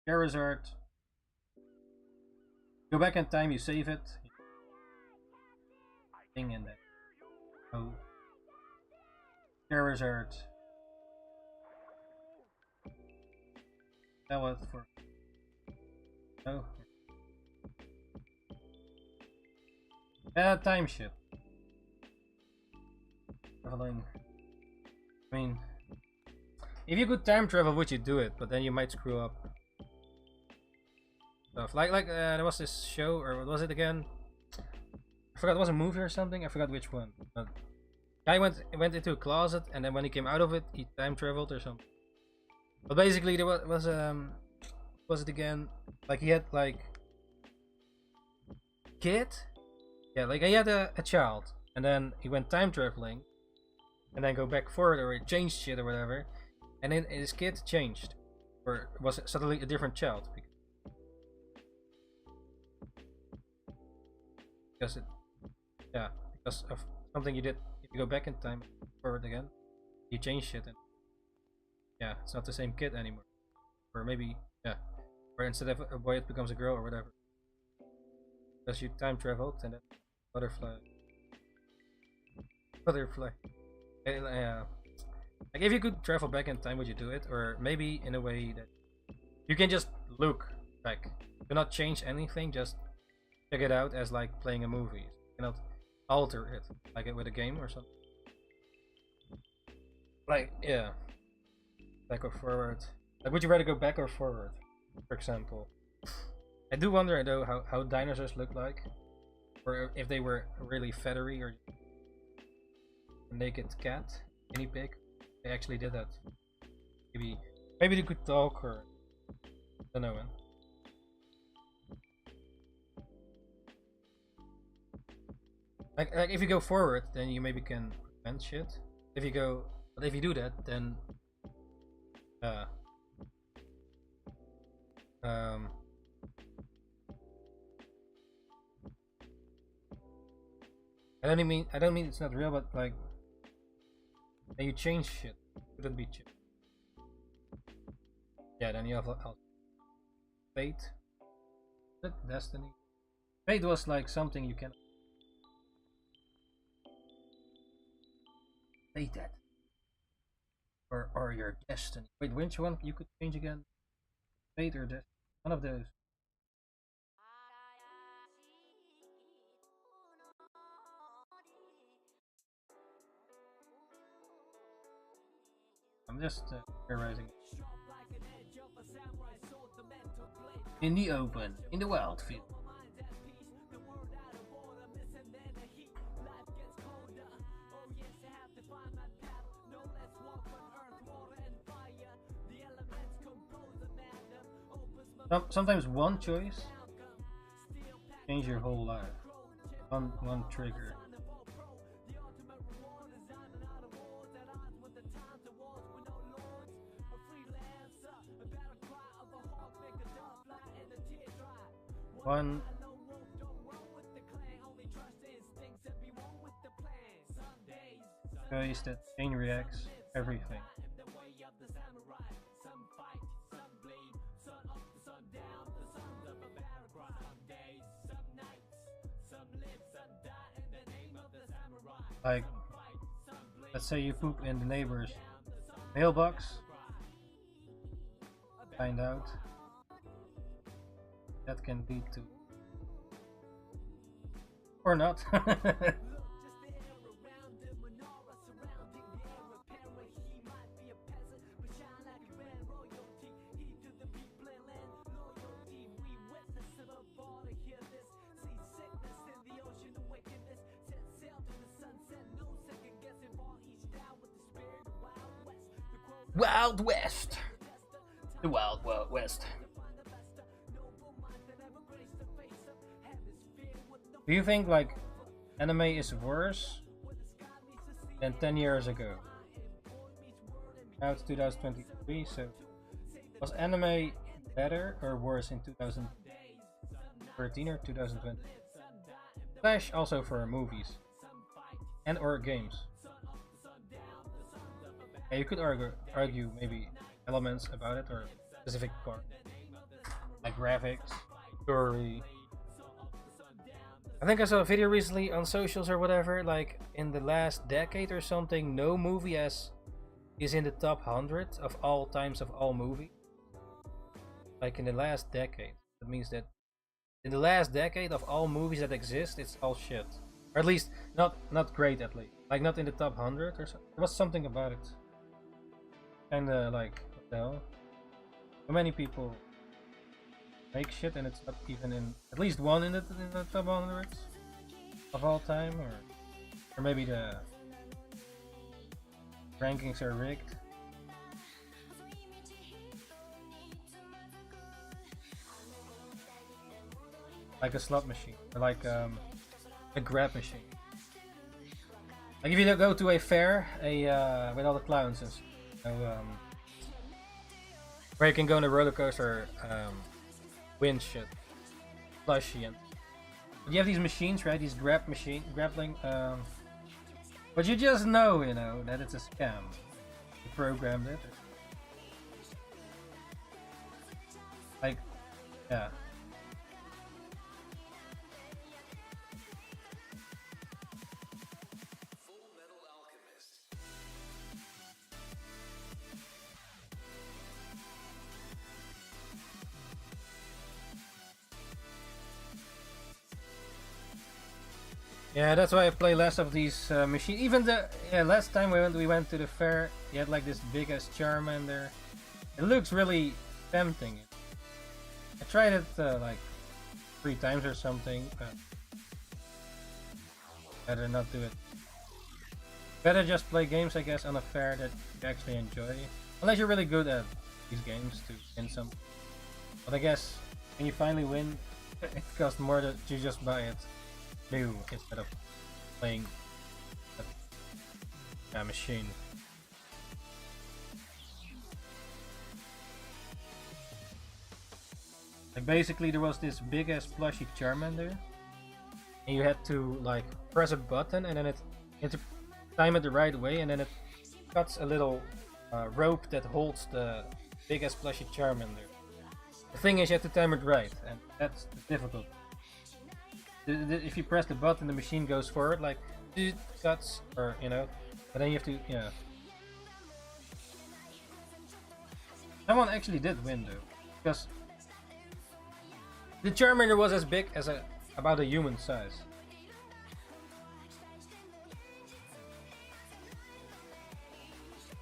S1: Charizard. Go back in time, you save it. Thing in there. Oh. Charizard. That was for. Oh. Time ship. Traveling. I mean, if you could time travel, would you do it? But then you might screw up stuff. Like there was this show, or what was it again? I forgot. It was a movie or something. I forgot which one. But guy went into a closet, and then when he came out of it, he time traveled or something. But basically, there was it again? Like he had like kid, yeah, like he had a child, and then he went time traveling, and then go back forward, or he changed shit or whatever, and then his kid changed, or was suddenly a different child because it, yeah, because of something you did. You go back in time, forward again, you change shit, and yeah, it's not the same kid anymore. Or maybe, yeah, or instead of a boy, it becomes a girl or whatever. Because you time traveled, and then butterfly. Yeah. Like if you could travel back in time, would you do it? Or maybe in a way that you can just look back, do not change anything, just check it out as like playing a movie. You cannot alter it like it with a game or something. Like yeah, back or forward. Like would you rather go back or forward, for example? I do wonder though how dinosaurs look like, or if they were really feathery or a naked cat, guinea pig. They actually did that. Maybe they could talk, or I don't know, man. Like if you go forward, then you maybe can prevent shit. If you go, but if you do that, then um, I don't mean it's not real, but like, then you change shit. It shouldn't be changed. Yeah, then you have fate. Destiny. Fate was like something you can. Fate that. Or your destiny. Wait, which one you could change again? Fate or destiny? One of those. I'm just theorizing. In the open, in the wild field. Sometimes one choice change your whole life. One trigger. One choice that chain reacts everything. Like, let's say you poop in the neighbor's mailbox, find out, that can lead to, or not. Wild West. The Wild Wild West. Do you think like anime is worse than 10 years ago? Now it's 2023, so was anime better or worse in 2013 or 2020? Slash also for movies and or games. Yeah, you could argue maybe elements about it or specific part, like graphics, story. I think I saw a video recently on socials or whatever, like in the last decade or something, no movie is in the top 100 of all times of all movies. Like in the last decade. That means that in the last decade of all movies that exist, it's all shit. Or at least not great, at least. Like not in the top 100 or something. There was something about it. Kinda like, what the hell? So many people make shit and it's not even in at least one in the top 100 of all time, or maybe the rankings are rigged. Like a slot machine, or like a grab machine. Like if you go to a fair, with all the clowns and where you can go on a roller coaster, win shit, plushy, and but you have these machines, right? These grappling. But you just know, that it's a scam. You programmed it. Like, yeah. Yeah, that's why I play less of these machines. Even last time we went to the fair, you had like this big ass Charmander. It looks really tempting. I tried it like 3 times or something, but better not do it. Better just play games, I guess, on a fair that you actually enjoy. Unless you're really good at these games to win some. But I guess when you finally win, it costs more to just buy it new instead of playing that machine. Like basically there was this big ass plushy Charmander, and you had to like press a button and then you had to time it the right way, and then it cuts a little rope that holds the big ass plushy Charmander. The thing is you have to time it right, and that's difficult. If you press the button, the machine goes forward like it cuts, or you know, but then you have to, Someone actually did win though, because the Charmander was as big as about a human size.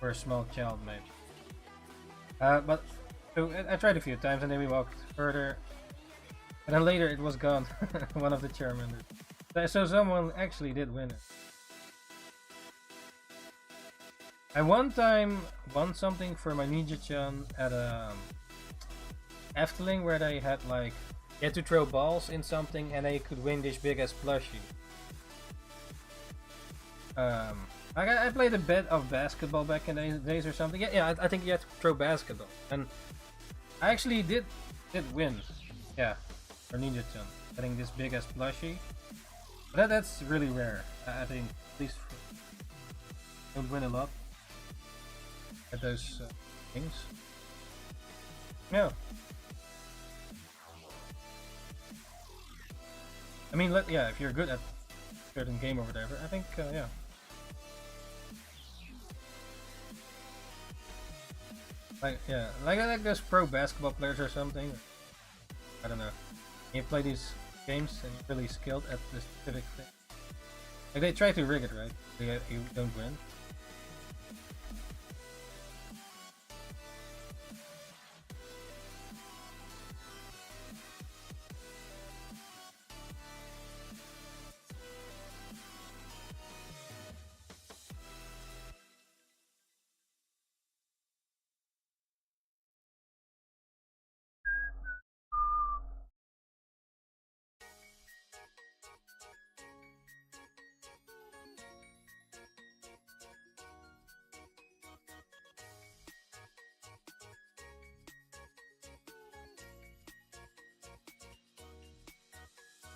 S1: For a small child, maybe. But so I tried a few times, and then we walked further, and then later it was gone. One of the Charmanders. So someone actually did win it. I one time won something for my Ninja-chan at Efteling, where they had like, you had to throw balls in something and then you could win this big ass plushie. I played a bit of basketball back in the days or something. Yeah, I think you had to throw basketball, and I actually did win. Yeah, for Ninja-chan, getting this big ass plushie. But that's really rare. I think at least don't win a lot at those things. Yeah. I mean, yeah, if you're good at a certain game or whatever, I think, yeah. Like those pro basketball players or something. I don't know. You play these games and you're really skilled at this specific thing. Like they try to rig it, right? You don't win.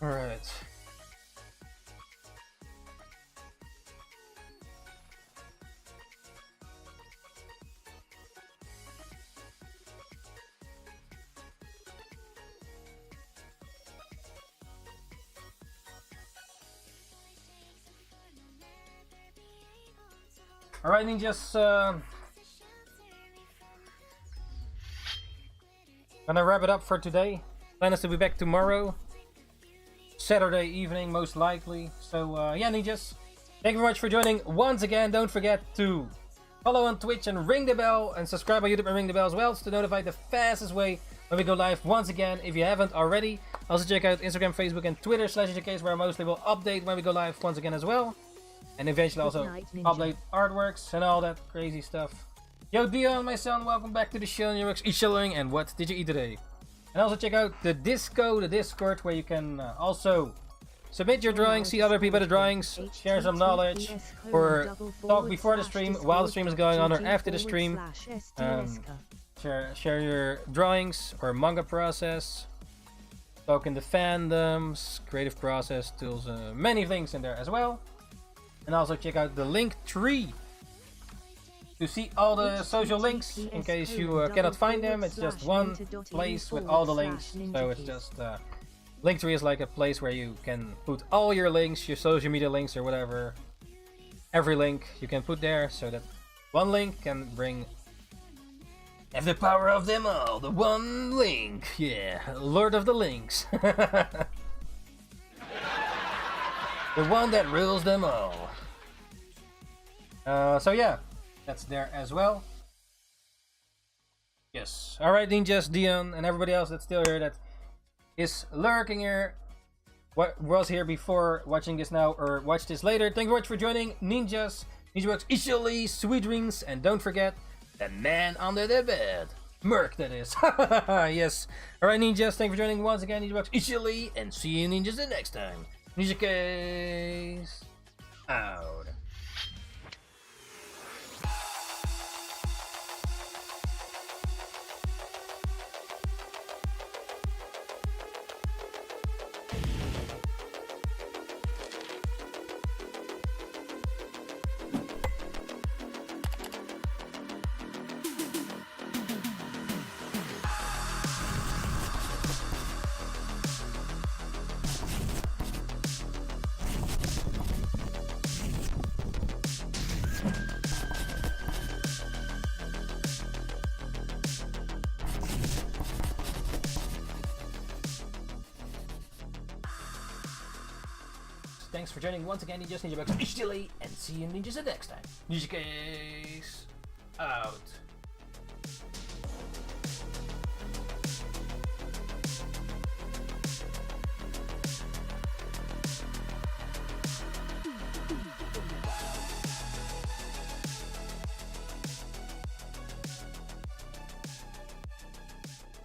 S1: Alright. Alright, ninjas, gonna wrap it up for today. Plan is to be back tomorrow, Saturday evening, most likely. So, yeah, ninjas, thank you very much for joining once again. Don't forget to follow on Twitch and ring the bell, and subscribe on YouTube and ring the bell as well, to notify the fastest way when we go live once again, if you haven't already. Also check out Instagram, Facebook, and Twitter /Ninjakees, where I mostly will update when we go live once again as well. And eventually also update artworks and all that crazy stuff. Yo, Dion, my son, welcome back to the show. And what did you eat today? And also check out the Discord, where you can also submit your drawings, see other people's drawings, share some knowledge, or talk before the stream, while the stream is going on, or after the stream. Share your drawings or manga process, talk in the fandoms, creative process tools, many things in there as well. And also check out the link tree to see all the social links, in case you cannot find them. It's just one place with all the links. So it's just Linktree is like a place where you can put all your links, your social media links or whatever. Every link you can put there, so that one link can have the power of them all. The one link, yeah, Lord of the Links. The one that rules them all. So yeah, that's there as well. Yes. Alright, ninjas, Dion, and everybody else that's still here, that is lurking here, what was here before, watching this now, or watch this later. Thank you very much for joining, ninjas. Ninjakees, Ishali, sweet dreams, and don't forget The man under the bed. Merc, that is. Yes. Alright, ninjas, thank you for joining once again. Ninja Box Italy, and see you ninjas the next time. Ninjakees out. Thanks for joining once again, Ninjas, Ninja Box Italy, and see you ninjas the next time. Ninjakees out.